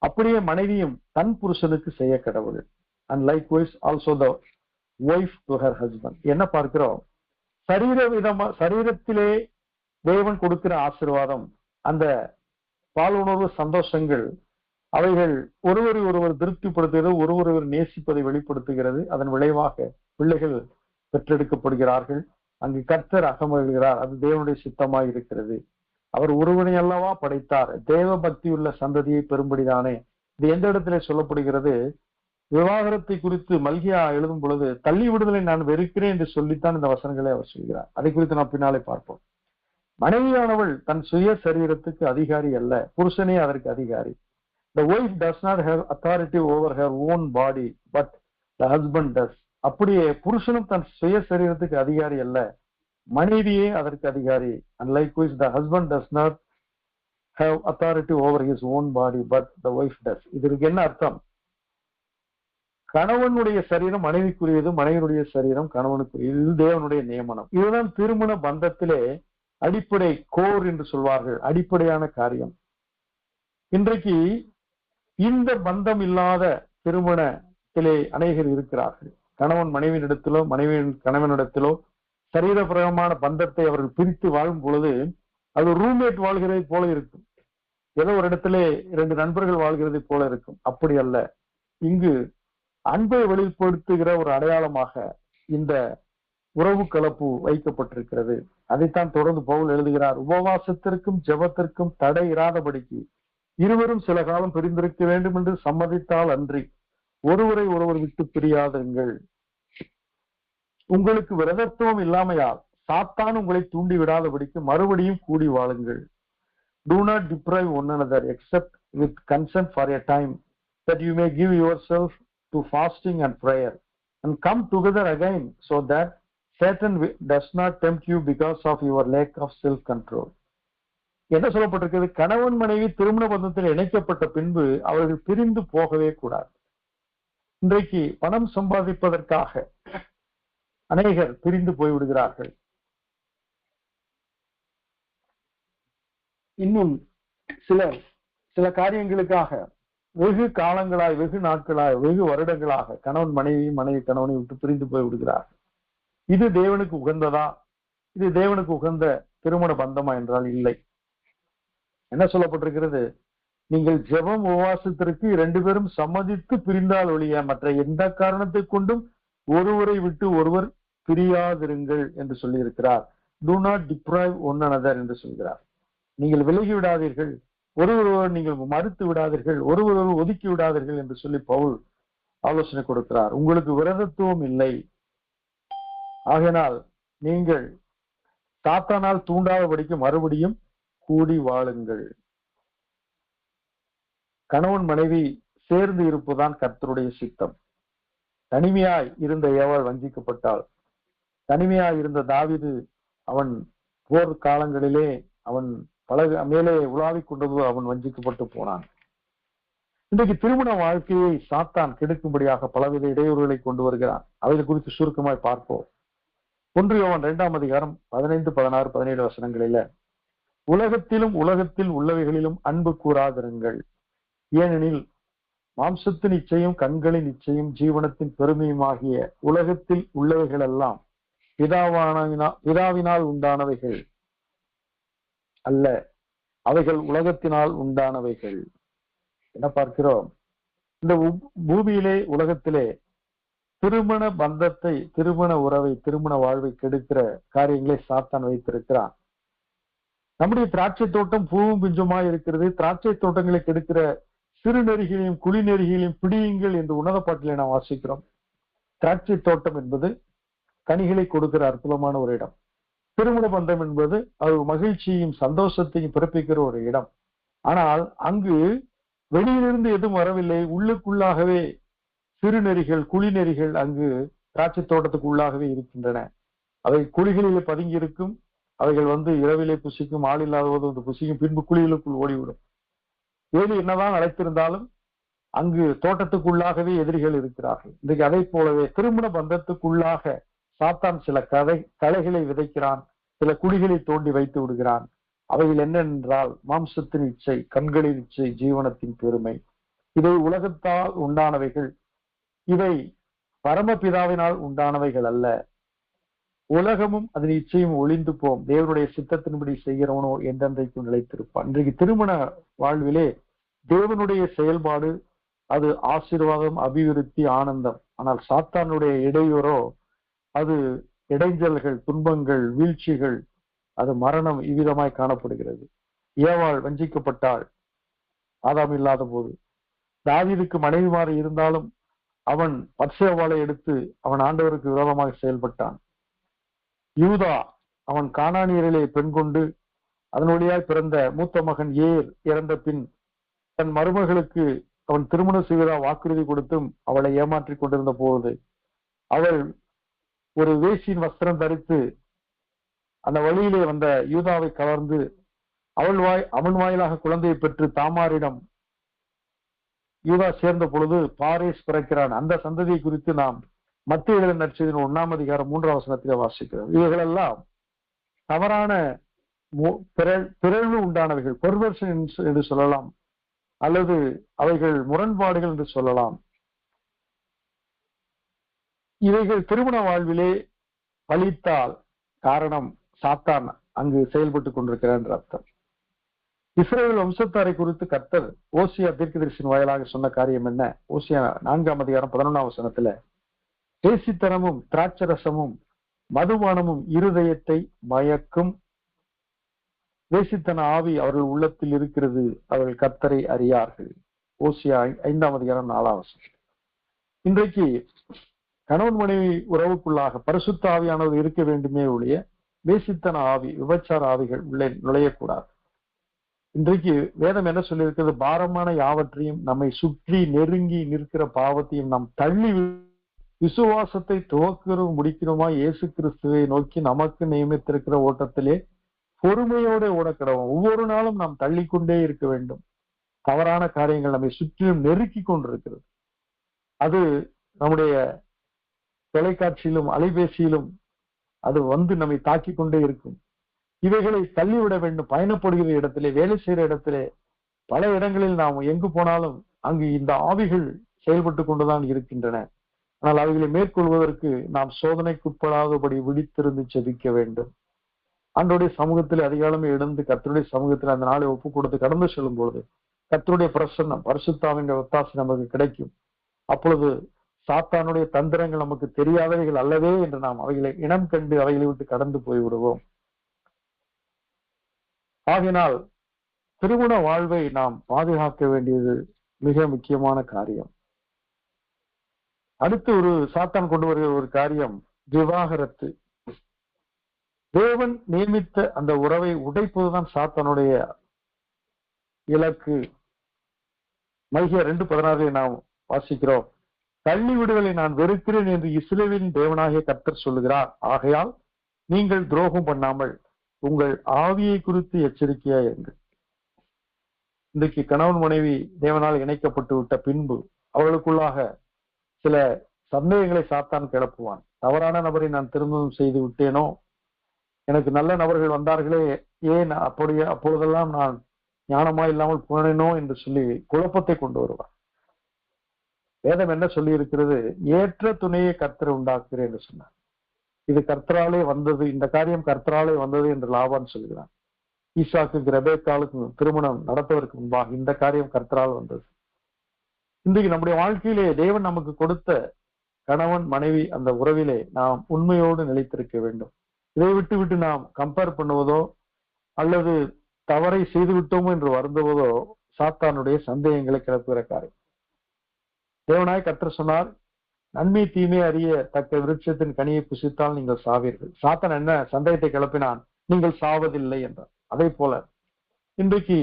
அப்படியே மனைவியும் தன் புருஷனுக்கு செய்ய கடவுள். And likewise also the wife to her husband. என்ன பார்க்கிறோம்? சரீரத்திலே தேவன் கொடுக்கிற ஆசீர்வாதம், அந்த பாலுணர்வு சந்தோஷங்கள், அவைகள் ஒருவரை ஒருவர் திருப்திப்படுத்துகிறது, ஒருவர் நேசிப்பதை வெளிப்படுத்துகிறது. அதன் விளைவாக பிள்ளைகள் பெற்றெடுக்கப்படுகிறார்கள். அங்கு கர்த்தர் அகமகிழ்கிறார். அது தேவனுடைய சித்தமாய் இருக்கிறது. அவர் ஒருவனை அல்லவா படைத்தார், தேவ பக்தி உள்ள சந்ததியை பெரும்படிதானே. இது எந்த இடத்திலே சொல்லப்படுகிறது? விவாகரத்தை குறித்து மல்கியா எழுதும் பொழுது தள்ளி விடுதலை நான் வெறுக்கிறேன் என்று சொல்லித்தான் இந்த வசனங்களை அவர் சொல்கிறார். அதை குறித்து நாம் பின்னாலே பார்ப்போம். மனைவியானவள் தன் சுய சரீரத்துக்கு அதிகாரி அல்ல, புருஷனே அதற்கு அதிகாரி. The wife does not have authority over her own body, but the husband does. அப்படியே புருஷனும் தன் சுய சரீரத்துக்கு அதிகாரி அல்ல, மனைவியே அதற்கு அதிகாரி. And likewise the husband does not have authority over his own body, but the wife does. இதற்கு என்ன அர்த்தம்? கணவனுடைய சரீரம் மனைவிக்குரியது, மனைவியுடைய சரீரம் கணவனுக்குரியது. இது தேவனுடைய நியமனம். இதுதான் திருமண பந்தத்திலே அடிப்படை, கோர் என்று சொல்வார்கள், அடிப்படையான காரியம். இன்றைக்கு இந்த பந்தம் இல்லாத திருமணத்திலே அநேகர் இருக்கிறார்கள். கணவன் மனைவியிடத்திலோ, மனைவியின் கணவனிடத்திலோ சரீரபிரகமான பந்தத்தை அவர்கள் பிரித்து வாழும் பொழுது அது ரூம்மேட் வாழ்கிறது போல இருக்கும். ஏதோ ஒரு இடத்திலே 2 நண்பர்கள் வாழ்கிறது போல இருக்கும். அப்படி அல்ல. இங்கு அன்பை வெளிப்படுத்துகிற ஒரு அடையாளமாக இந்த உறவு கலப்பு வைக்கப்பட்டிருக்கிறது. அதைத்தான் தொடர்ந்து பவுல் எழுதுகிறார். உபவாசத்திற்கும் ஜெபத்திற்கும் தடை இராதபடிக்கு இருவரும் சில காலம் பிரிந்திருக்க வேண்டும் என்று சம்மதித்தால் அன்றி ஒருவரை ஒருவர் விட்டு பிரியாதீர்கள். உங்களுக்கு விரதத்துவம் இல்லாமையால் சாத்தான் உங்களை தூண்டி விடாதபடிக்கு மறுபடியும் கூடி வாழுங்கள். Do not deprive one another except with consent for a time, that you may give yourself to fasting and prayer, and come together again, so that Satan does not tempt you because of your lack of self-control. என்ன சொல்லப்பட்டிருக்கிறது? கணவன் மனைவி திருமண பந்தத்தில் இணைக்கப்பட்ட பின்பு அவர்கள் பிரிந்து போகவே கூடாது. இன்றைக்கு பணம் சம்பாதிப்பதற்காக அநேகர் பிரிந்து போய்விடுகிறார்கள். இன்னும் சில காரியங்களுக்காக வெகு காலங்களாய், வெகு நாட்களாய், வெகு வருடங்களாக கணவன் மனைவி கணவனை விட்டு பிரிந்து போய் விடுகிறார்கள். இது தேவனுக்கு உகந்ததா? இது தேவனுக்கு உகந்த திருமண பந்தமா என்றால் இல்லை. என்ன சொல்லப்பட்டிருக்கிறது? நீங்கள் ஜெபம் உபவாசத்திற்கு 2 பேரும் சம்மதித்து பிரிந்தால் ஒழிய மற்ற எந்த காரணத்தை கொண்டும் ஒருவரை விட்டு ஒருவர் பிரியாதிருங்கள் என்று சொல்லி இருக்கிறார். Do not deprive one another என்று சொல்கிறார். நீங்கள் விலகி விடாதீர்கள், ஒருவொருவர் நீங்கள் மறுத்து விடாதீர்கள், ஒருவொருவர் ஒதுக்கி விடாதீர்கள் என்று சொல்லி பவுல் ஆலோசனை கொடுக்கிறார். உங்களுக்கு விரதத்துவம் இல்லை, ஆகையினால் நீங்கள் சாத்தானால் தூண்டாதபடிக்கு மறுபடியும் கூடி வாழுங்கள். கணவன் மனைவி சேர்ந்து இருப்பதுதான் கர்த்தருடைய சித்தம். தனிமையாய் இருந்த ஏவாள் வஞ்சிக்கப்பட்டாள். தனிமையாய் இருந்த தாவீது அவன் போர் காலங்களிலே அவன் மேலே உலாவிக் கொண்டது அவன் வஞ்சிக்கப்பட்டு போனான். இன்றைக்கு திருமண வாழ்க்கையை சாத்தான் கெடுக்கும்படியாக பலவித இடையூறுகளை கொண்டு வருகிறான். அவை குறித்து சுருக்கமாய் பார்ப்போம். 1 யோவான் 2ஆம் அதிகாரம் 15, 16, 17 வசனங்களில உலகத்தில் உள்ளவைகளிலும் அன்பு கூறாதிருங்கள். ஏனெனில் மாம்சத்தின் இச்சையும் கண்களின் இச்சையும் ஜீவனத்தின் பெருமையுமாகிய உலகத்தில் உள்ளவைகள் எல்லாம் பிதாவினால் உண்டானவைகள் அல்ல, அவைகள் உலகத்தினால் உண்டானவைகள். என்ன பார்க்கிறோம்? இந்த பூமியிலே, உலகத்திலே திருமண பந்தத்தை, திருமண உறவை, திருமண வாழ்வை கெடுக்கிற காரியங்களை சாத்தான் வைத்திருக்கிறான். நம்முடைய திராட்சை தோட்டம் பூவும் பிஞ்சுமாய் இருக்கிறது. திராட்சை தோட்டங்களை கெடுக்கிற சிறு நெறிகளையும் குழி நெறிகளையும் பிடியுங்கள் என்று உன்னத பாட்டிலே நாம் வாசிக்கிறோம். திராட்சை தோட்டம் என்பது கனிகளை கொடுக்கிற அற்புதமான ஒரு இடம். திருமண பந்தம் என்பது அது மகிழ்ச்சியையும் சந்தோஷத்தையும் பிறப்பிக்கிற ஒரு இடம். ஆனால் அங்கு வெளியிலிருந்து எதுவும் வரவில்லை. உள்ளுக்குள்ளாகவே சிறு நெறிகள், குழி நெறிகள் அங்கு திராட்சை தோட்டத்துக்கு உள்ளாகவே இருக்கின்றன. அவை குழிகளிலே பதுங்கி இருக்கும். அவைகள் இரவிலே புசிக்கும், ஆள் இல்லாத போது புசிக்கும், பின்பு குழிகளுக்குள் ஓடிவிடும். வேலி என்னதான் அழைத்திருந்தாலும் அங்கு தோட்டத்துக்குள்ளாகவே எதிரிகள் இருக்கிறார்கள். இன்றைக்கு அதை போலவே திருமண பந்தத்துக்குள்ளாக சாத்தான் சில களைகளை விதைக்கிறான், சில குழிகளை தோண்டி வைத்து விடுகிறான். அவைகள் என்னென்றால் மாம்சத்தின் இச்சை, கண்களின் இச்சை, ஜீவனத்தின் பெருமை. இவை உலகத்தால் உண்டானவைகள். இவை பரமபிதாவினால் உண்டானவைகள் அல்ல. உலகமும் அதன் இச்சையும் ஒளிந்து போம், தேவனுடைய சித்தத்தின்படி செய்கிறவனோ என்றென்றைக்கும் நிலைத்திருப்பான். இன்றைக்கு திருமண வாழ்விலே தேவனுடைய செயல்பாடு அது ஆசீர்வாதம், அபிவிருத்தி, ஆனந்தம். ஆனால் சாத்தானுடைய இடையூறோ அது இடைஞ்சல்கள், துன்பங்கள், வீழ்ச்சிகள், அது மரணம் இவ்விதமாய் காணப்படுகிறது. ஏவாள் வஞ்சிக்கப்பட்டாள் ஆதாம் இல்லாத போது. தாவீதுக்கு மனைவிமாறு இருந்தாலும் அவன் பத்சேபாளை எடுத்து அவன் ஆண்டவருக்கு விரோதமாக செயல்பட்டான். யூதா அவன் கானானியரிலே பெண் கொண்டு அதன் வழியாய் பிறந்த மூத்த மகன் ஏர் இறந்த பின் தன் மருமகளுக்கு அவன் திருமணம் செய்வதா வாக்குறுதி கொடுத்தும் அவளை ஏமாற்றிக் கொண்டிருந்த போது அவள் ஒரு வேசியின் வஸ்திரம் தரித்து அந்த வழியிலே வந்த யூதாவை கவர்ந்து அவன் வாயிலாக குழந்தையை பெற்று தாமாரிடம் யூதா சேர்ந்த பொழுது பாரேஸ் பிறக்கிறான். அந்த சந்ததியை குறித்து நாம் மத்திய எழுதின நற்செய்தியின் 1 அதிகாரம் 3 வசனத்திலே வாசிக்கிறோம். இவைகளெல்லாம் தவறான பிறழ்வு உண்டானவைகள், பெர்வர்ஷன் என்று சொல்லலாம், அல்லது அவைகள் முரண்பாடுகள் என்று சொல்லலாம். இவைகள் திருமண வாழ்விலே பலித்தால் காரணம் சாத்தான் அங்கு செயல்பட்டுக் கொண்டிருக்கிறார் என்ற அர்த்தம். இஸ்ரவேல் வம்சத்தாரை குறித்து கர்த்தர் ஓசியா தீர்க்கதரிசியின் வாயிலாக சொன்ன காரியம் என்ன? ஓசியா 4 அதிகாரம் 11 வசனத்துல, பேசித்தனமும் திராட்சரசமும் மதுபானமும் இருதயத்தை மயக்கும், வேசித்தன ஆவி அவர்கள் உள்ளத்தில் இருக்கிறது, அவர்கள் கர்த்தரை அறியார்கள். ஓசியா 5 அதிகாரம் 4 வசனம். இன்றைக்கு கணவன் மனைவி உறவுக்குள்ளாக பரிசுத்த ஆவியானவர் இருக்க வேண்டுமே ஒழிய வேசித்தன ஆவி, விபச்சார ஆவிகள் உள்ளே நுழையக்கூடாது. இன்றைக்கு வேதம் என்ன சொல்லியிருக்கிறது? பாரமான யாவற்றையும், நம்மை சுற்றி நெருங்கி நிற்கிற பாவத்தையும் நாம் தள்ளி விசுவாசத்தை துவக்கிறோம் முடிக்கிறோமா இயேசு கிறிஸ்துவை நோக்கி நமக்கு நியமித்திருக்கிற ஓட்டத்திலே பொறுமையோட ஓடக்கிடவும். ஒவ்வொரு நாளும் நாம் தள்ளிக்கொண்டே இருக்க வேண்டும். தவறான காரியங்கள் நம்மை சுற்றிலும் நெருக்கி கொண்டிருக்கிறது. அது நம்முடைய தொலைக்காட்சியிலும் அலைபேசியிலும் அது நம்மை தாக்கி கொண்டே இருக்கும். இவைகளை தள்ளிவிட வேண்டும். பயணப்படுகிற இடத்திலே, வேலை செய்கிற இடத்திலே, பல இடங்களில் நாம் எங்கு போனாலும் அங்கு இந்த ஆவிகள் செயல்பட்டு கொண்டுதான் இருக்கின்றன. ஆனால் அவைகளை மேற்கொள்வதற்கு நாம் சோதனைக்குட்படாதபடி விழித்திருந்து செபிக்க வேண்டும். ஆண்டவருடைய சமூகத்தில் அதிகாலமே எழுந்து கர்த்தருடைய சமூகத்தில் அந்த நாளை ஒப்பு கொடுத்து கடந்து செல்லும் பொழுது கர்த்தருடைய பிரசன்னம், பரிசுத்தாவின் ஒத்தாசை நமக்கு கிடைக்கும். அப்பொழுது சாத்தானுடைய தந்திரங்கள் நமக்கு தெரியாதவைகள் அல்லவே என்று நாம் அவைகளை இனம் கண்டு அவைகளை விட்டு கடந்து போய்விடுவோம். ஆகினால் திருமண வாழ்வை நாம் பாதுகாக்க வேண்டியது மிக முக்கியமான காரியம். அடுத்து ஒரு சாத்தான் கொண்டு வருகிற ஒரு காரியம் விவாகரத்து. தேவன் நியமித்த அந்த உறவை உடைப்பதுதான் சாத்தானுடைய இலக்கு. மல்கியா 2:16 நாம் வாசிக்கிறோம். தள்ளி விடுதலை நான் வெறுக்கிறேன் என்று இஸ்ரவேலின் தேவனாகிய கர்த்தர் சொல்லுகிறார். ஆகையால் நீங்கள் துரோகம் பண்ணாமல் உங்கள் ஆவியை குறித்து எச்சரிக்கையா இருங்கள். இன்றைக்கு கணவன் மனைவி தேவனால் இணைக்கப்பட்டு விட்ட பின்பு அவர்களுக்குள்ளாக சில சந்தேகங்களை சாத்தான் கிளப்புவான். தவறான நபரை நான் திருமணம் செய்து விட்டேனோ, எனக்கு நல்ல நபர்கள் வந்தார்களே, ஏன் அப்பொழுதெல்லாம் நான் ஞானமா இல்லாமல் போனேனோ என்று சொல்லி குழப்பத்தை கொண்டு வருவான். வேதம் என்ன சொல்லி இருக்கிறது? ஏற்ற துணையை கர்த்தர் உண்டாக்குகிறேன் என்று சொன்னார். இது கர்த்தராலே வந்தது, இந்த காரியம் கர்த்தராலே வந்தது என்று லாபான் சொல்கிறான். ஈசாக்கு ரெபேக்காளுக்கும் திருமணம் நடப்பதற்கு முன்பாக இந்த காரியம் கர்த்தரால் வந்தது. இன்றைக்கு நம்முடைய வாழ்க்கையிலே தேவன் நமக்கு கொடுத்த கணவன் மனைவி அந்த உறவிலே நாம் உண்மையோடு நிலைத்திருக்க வேண்டும். இதை விட்டு விட்டு நாம் கம்பேர் பண்ணுவதோ அல்லது தவறை செய்து விட்டோமோ என்று வருந்துவதோ சாத்தானுடைய சந்தேகங்களை கிளப்புகிற காரியம். தேவனாய் கர்த்தர் சொன்னார், நன்மை தீமை அறிய தக்க விருட்சத்தின் கனியை புசித்தால் நீங்கள் சாவீர்கள். சாத்தான் என்ன சந்தேகத்தை கிளப்பினான்? நீங்கள் சாவதில்லை என்றார். அதே போல இன்றைக்கு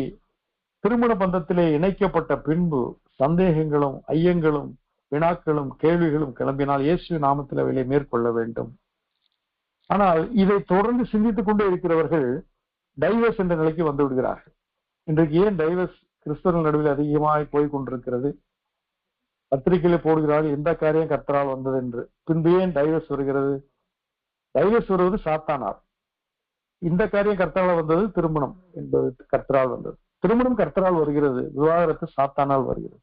திருமண பந்தத்திலே இணைக்கப்பட்ட பின்பு சந்தேகங்களும் ஐயங்களும் வினாக்களும் கேள்விகளும் கிளம்பினால் இயேசு நாமத்தில் அவைகளை மேற்கொள்ள வேண்டும். ஆனால் இதை தொடர்ந்து சிந்தித்துக் கொண்டே இருக்கிறவர்கள் டைவர்ஸ் என்ற நிலைக்கு வந்து விடுகிறார்கள். இன்றைக்கு ஏன் டைவர்ஸ் கிறிஸ்தவர்கள் நடுவில் அதிகமாக போய் கொண்டிருக்கிறது? பத்திரிகையில போடுகிறார்கள் எந்த காரியம் கர்த்தரால் வந்தது என்று. பின்பு ஏன் டைவர்ஸ் வருகிறது? டைவர்ஸ் வருவது சாத்தானார். இந்த காரியம் கர்த்தரால் வந்தது, திருமணம் என்பது கர்த்தரால் வந்தது. திருமணம் கர்த்தரால் வருகிறது, விவாகரத்து சாத்தானால் வருகிறது.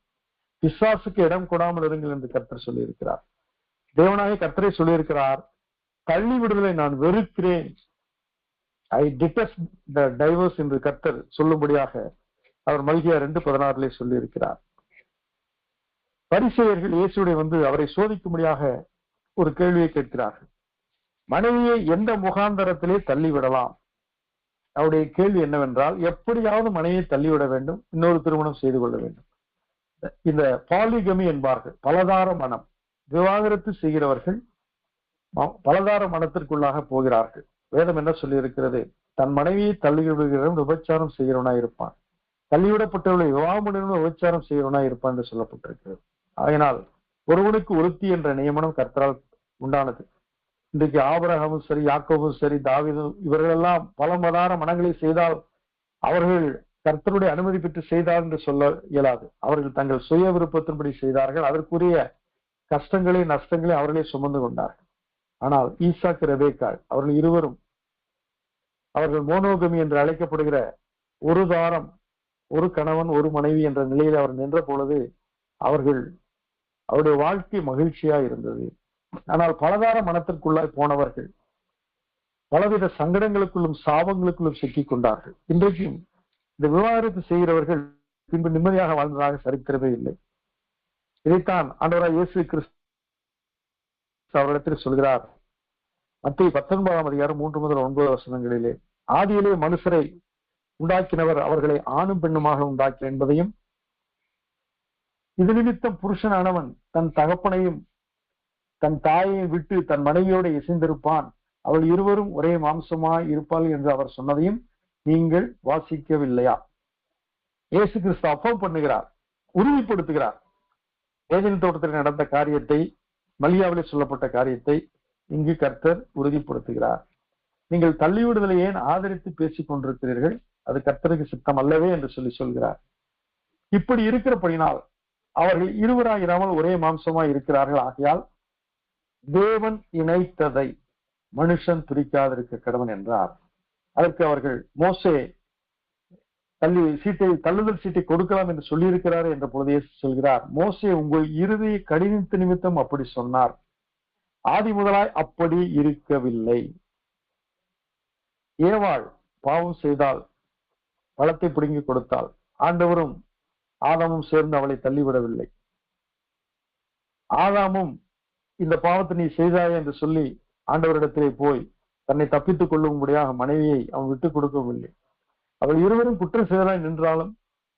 பிசாசுக்கு இடம் கொடாமல் இருங்கள் என்று கர்த்தர் சொல்லியிருக்கிறார். தேவனாய கர்த்தரை சொல்லியிருக்கிறார், தள்ளி விடுதலை நான் வெறுக்கிறேன், ஐ டிடெஸ்ட் த டைவர்ஸ் என்று கர்த்தர் சொல்லும்படியாக அவர் மல்கியா 2:16 சொல்லியிருக்கிறார். பரிசேயர்கள் இயேசுவை வந்து அவரை சோதிக்கும்படியாக ஒரு கேள்வியை கேட்கிறார்கள். மனைவியை எந்த முகாந்தரத்திலே தள்ளிவிடலாம்? அவருடைய கேள்வி என்னவென்றால், எப்படியாவது மனைவியை தள்ளிவிட வேண்டும், இன்னொரு திருமணம் செய்து கொள்ள வேண்டும். இந்த பாலிகமி என்பார்கள், பலதார மனம். விவாகரத்து செய்கிறவர்கள் பலதார மனத்திற்குள்ளாக போகிறார்கள். வேதம் என்ன சொல்லி இருக்கிறது? தன் மனைவியை தள்ளிவிடுகிறவன் விபச்சாரம் செய்கிறவனாய் இருப்பான், தள்ளிவிடப்பட்டவர்களை விவாகமுடன் விபச்சாரம் செய்கிறவனாய் இருப்பான் என்று சொல்லப்பட்டிருக்கிறது. அதனால் ஒருவனுக்கு ஒருத்தி என்ற நியமனம் கர்த்தரால் உண்டானது. இன்றைக்கு ஆபிரகாமும் சரி, யாக்கோபும் சரி, தாவீதும் இவர்களெல்லாம் பல மதார மனங்களை செய்தால் அவர்கள் கர்த்தருடைய அனுமதி பெற்று செய்தார் என்று சொல்ல இயலாது. அவர்கள் தங்கள் சுய விருப்பத்தின்படி செய்தார்கள். அதற்குரிய கஷ்டங்களை நஷ்டங்களை அவர்களே சுமந்து கொண்டார்கள். ஆனால் ஈசாக்கு ரெபேக்காள் அவர்கள் இருவரும் அவர்கள் மோனோகமி என்று அழைக்கப்படுகிற ஒரு தாரம், ஒரு கணவன் ஒரு மனைவி என்ற நிலையில் அவர் நின்ற பொழுது அவருடைய வாழ்க்கை மகிழ்ச்சியா இருந்தது. ஆனால் பலதார மனத்திற்குள்ளாய் போனவர்கள் பலவித சங்கடங்களுக்குள்ளும் சாபங்களுக்குள்ளும் சிக்கிக் கொண்டார்கள். இன்றைக்கும் இந்த விவாகரத்து செய்கிறவர்கள் பின்பு நிம்மதியாக வாழ்ந்ததாக சரித்திரமே இல்லை. இதைத்தான் ஆண்டவராய் இயேசு கிறிஸ்து அவரிடத்தில் சொல்கிறார். மத்தேயு 19:3-9 ஆதியிலே மனுஷரை உண்டாக்கினவர் அவர்களை ஆணும் பெண்ணுமாக உண்டாக்கினார் என்பதையும், இது நிமித்தம் புருஷனானவன் தன் தகப்பனையும் தன் தாயையும் விட்டு தன் மனைவியோடு இசைந்திருப்பான், அவள் இருவரும் ஒரே மாம்சமாய் இருப்பாள் என்று அவர் சொன்னதையும் நீங்கள் வாசிக்கவில்லையா? இயேசு கிறிஸ்து அப்பம் பண்ணுகிறார், உறுதிப்படுத்துகிறார். ஏதேன் தோட்டத்தில் நடந்த காரியத்தை, மல்கியாவிலே சொல்லப்பட்ட காரியத்தை இங்கு கர்த்தர் உறுதிப்படுத்துகிறார். நீங்கள் தள்ளிவிடுதலை ஏன் ஆதரித்து பேசிக் கொண்டிருக்கிறீர்கள்? அது கர்த்தருக்கு சித்தம் அல்லவே என்று சொல்கிறார். இப்படி இருக்கிறபடினால் அவர்கள் இருவராயிராமல் ஒரே மாம்சமாய் இருக்கிறார்கள். ஆகையால் தேவன் இணைத்ததை மனுஷன் பிரிக்காதிருக்க கடவன் என்றார். அதற்கு அவர்கள் மோசே தள்ளுதல் சீட்டை கொடுக்கலாம் என்று சொல்லியிருக்கிறார் என்ற பொழுதே சொல்கிறார், மோசே உங்கள் இறுதி கடினத்து நிமித்தம் அப்படி சொன்னார், ஆதி முதலாய் அப்படி இருக்கவில்லை. ஏவாள் பாவம் செய்தால் பழத்தை பிடுங்கி கொடுத்தாள், ஆண்டவரும் ஆதாமும் சேர்ந்து அவளை தள்ளிவிடவில்லை. ஆதாமும் இந்த பாவத்தை நீ செய்தாய் என்று சொல்லி ஆண்டவரிடத்திலே போய் தன்னை தப்பித்துக் கொள்ளும்படியாக மனைவியை அவன் விட்டுக் கொடுக்கவில்லை. அவள் இருவரும் குற்றம் செய்தலாய் நின்றாலும்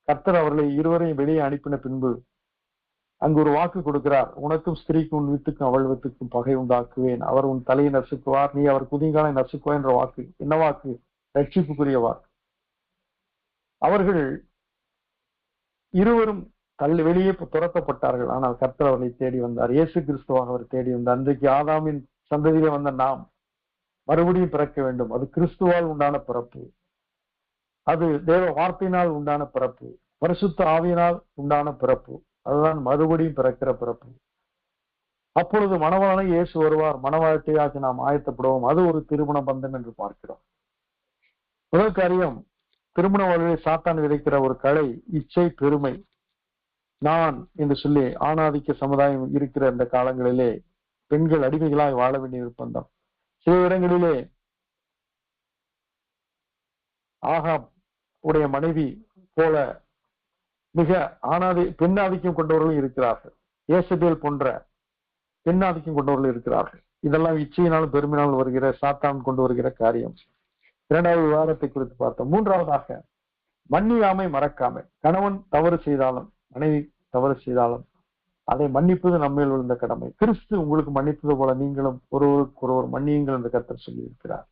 கர்த்தர் அவர்களை இருவரையும் வெளியே அனுப்பின பின்பு அங்கு ஒரு வாக்கு கொடுக்கிறார், உனக்கும் ஸ்திரீக்கும் உன் வீட்டுக்கும் அவள் வீட்டுக்கும் பகை உண்டாக்குவேன், அவர் உன் தலையை நசுக்குவார், நீ அவர் குதிங்காலை நசுக்குவார் என்ற வாக்கு. என்ன வாக்கு? ரட்சிப்புக்குரிய வாக்கு. அவர்கள் இருவரும் வெளியே துரத்தப்பட்டார்கள். ஆனால் கர்த்தர் அவர்களை தேடி வந்தார். இயேசு கிறிஸ்துவாக அவர் தேடி வந்தார். அன்றைக்கு ஆதாமின் சந்ததியிலே வந்த நாம் மறுபடியும் பிறக்க வேண்டும். அது கிறிஸ்துவால் உண்டான பிறப்பு, அது தேவ வார்த்தையினால் உண்டான பிறப்பு, பரிசுத்த ஆவியினால் உண்டான பிறப்பு. அதுதான் மறுபடியும் பிறக்கிற பிறப்பு. அப்பொழுது மணவாளனை இயேசு வருவார், மணவாழ்க்கையாக நாம் ஆயத்தப்படுவோம். அது ஒரு திருமண பந்தம் என்று பார்க்கிறோம். முதல் காரியம், திருமண வாழ்வை சாத்தான் விதைக்கிற ஒரு கலை, இச்சை, பெருமை, நான் என்று சொல்லி ஆணாதிக்க சமுதாயம் இருக்கிற இந்த காலங்களிலே பெண்கள் அடிமைகளாய் வாழ வேண்டிய நிர்பந்தம். சில இடங்களிலே ஆகாப் உடைய மனைவி போல மிக பெண்ணாதிக்கம் கொண்டவர்களும் இருக்கிறார்கள். ஏசபேல் போன்ற பெண்ணாதிக்கம் கொண்டவர்கள் இருக்கிறார்கள். இதெல்லாம் இச்சையினாலும் பெருமையினாலும் வருகிற சாத்தான் கொண்டு வருகிற காரியம். இரண்டாவது விவாதத்தை குறித்து பார்த்தோம். மூன்றாவதாக மன்னியாமை மறக்காமை. கணவன் தவறு செய்தாலும் மனைவி தவறு செய்தாலும் அதை மன்னிப்பது நம்மேல் விழுந்த கடமை. கிறிஸ்து உங்களுக்கு மன்னிப்பது போல நீங்களும் ஒருவருக்கு ஒருவர் மன்னியுங்கள் என்று கர்த்தர் சொல்லி இருக்கிறார்.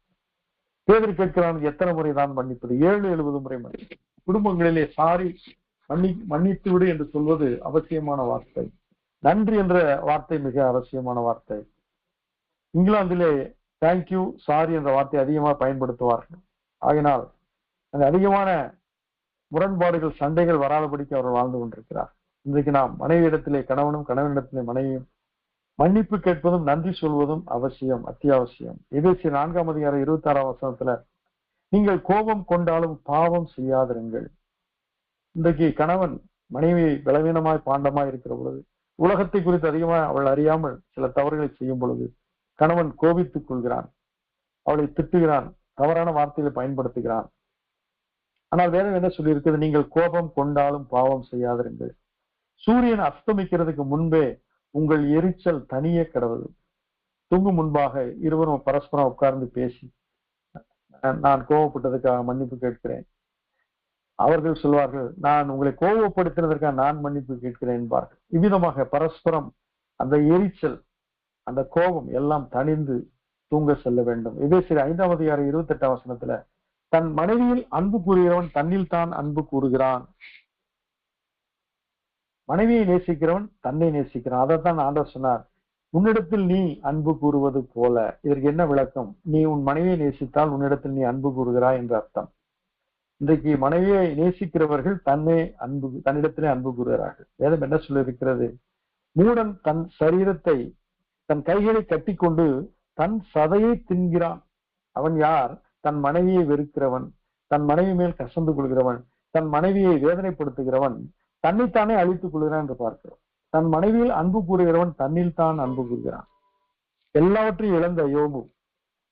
பேதர் கேட்கிறான், எத்தனை முறை தான் மன்னிப்பது? 7-70 முறை மன்னிப்பு. குடும்பங்களிலே சாரி மன்னித்து விடு என்று சொல்வது அவசியமான வார்த்தை. நன்றி என்ற வார்த்தை மிக அவசியமான வார்த்தை. இங்கிலாந்திலே தேங்க்யூ சாரி என்ற வார்த்தை அதிகமாக பயன்படுத்துவார்கள். ஆகினால் அங்கு அதிகமான முரண்பாடுகள் சண்டைகள் வராதபடிக்கு அவர்கள் வாழ்ந்து கொண்டிருக்கிறார். இன்றைக்கு நாம் மனைவியிடத்திலே கணவனும் கணவனிடத்திலே மனைவியும் மன்னிப்பு கேட்பதும் நன்றி சொல்வதும் அவசியம், அத்தியாவசியம். எபேசியர் 4:26 நீங்கள் கோபம் கொண்டாலும் பாவம் செய்யாதிருங்கள். இன்றைக்கு கணவன் மனைவியை பலவீனமாய் பாண்டமாய் இருக்கிற பொழுது, உலகத்தை குறித்து அதிகமாக அவள் அறியாமல் சில தவறுகளை செய்யும் பொழுது கணவன் கோபித்துக் கொள்கிறான், அவளை திட்டுகிறான், தவறான வார்த்தைகளை பயன்படுத்துகிறான். ஆனால் வேதம் என்ன சொல்லி இருக்குது? நீங்கள் கோபம் கொண்டாலும் பாவம் செய்யாதிருங்கள். சூரியன் அஸ்தமிக்கிறதுக்கு முன்பே உங்கள் எரிச்சல் தனியே கடவுள். தூங்கும் முன்பாக இருவரும் பரஸ்பரம் உட்கார்ந்து பேசி, நான் கோபப்பட்டதுக்காக மன்னிப்பு கேட்கிறேன். அவர்கள் சொல்வார்கள், நான் உங்களை கோபப்படுத்தினதற்காக நான் மன்னிப்பு கேட்கிறேன் என்பார்கள். இவ்விதமாக பரஸ்பரம் அந்த எரிச்சல் அந்த கோபம் எல்லாம் தணிந்து தூங்க செல்ல வேண்டும். எபேசியர் 5:28 தன் மனைவியில் அன்பு கூறுகிறவன் தன்னில் தான் அன்பு கூறுகிறான். மனைவியை நேசிக்கிறவன் தன்னை நேசிக்கிறான். அதைத்தான் ஆண்டவர் சொன்னார், உன்னிடத்தில் நீ அன்பு கூறுவது போல. இதற்கு என்ன விளக்கம்? நீ உன் மனைவியை நேசித்தால் உன்னிடத்தில் நீ அன்பு கூறுகிறாய் என்று அர்த்தம். இன்றைக்கு மனைவியை நேசிக்கிறவர்கள் தன்னிடத்திலே அன்பு கூறுகிறார்கள். வேதம் என்ன சொல்லியிருக்கிறது? மூடன் தன் சரீரத்தை தன் கைகளை கட்டி கொண்டு தன் சதையை தின்கிறான். அவன் யார்? தன் மனைவியை வெறுக்கிறவன், தன் மனைவி மேல் கசந்து கொள்கிறவன், தன் மனைவியை வேதனைப்படுத்துகிறவன் தன்னைத்தானே அழித்துக் கொள்கிறான் என்று பார்க்கிறோம். தன் மனைவியில் அன்பு கூறுகிறவன் தன்னில் தான் அன்பு கூறுகிறான். எல்லாவற்றையும் இழந்த யோபு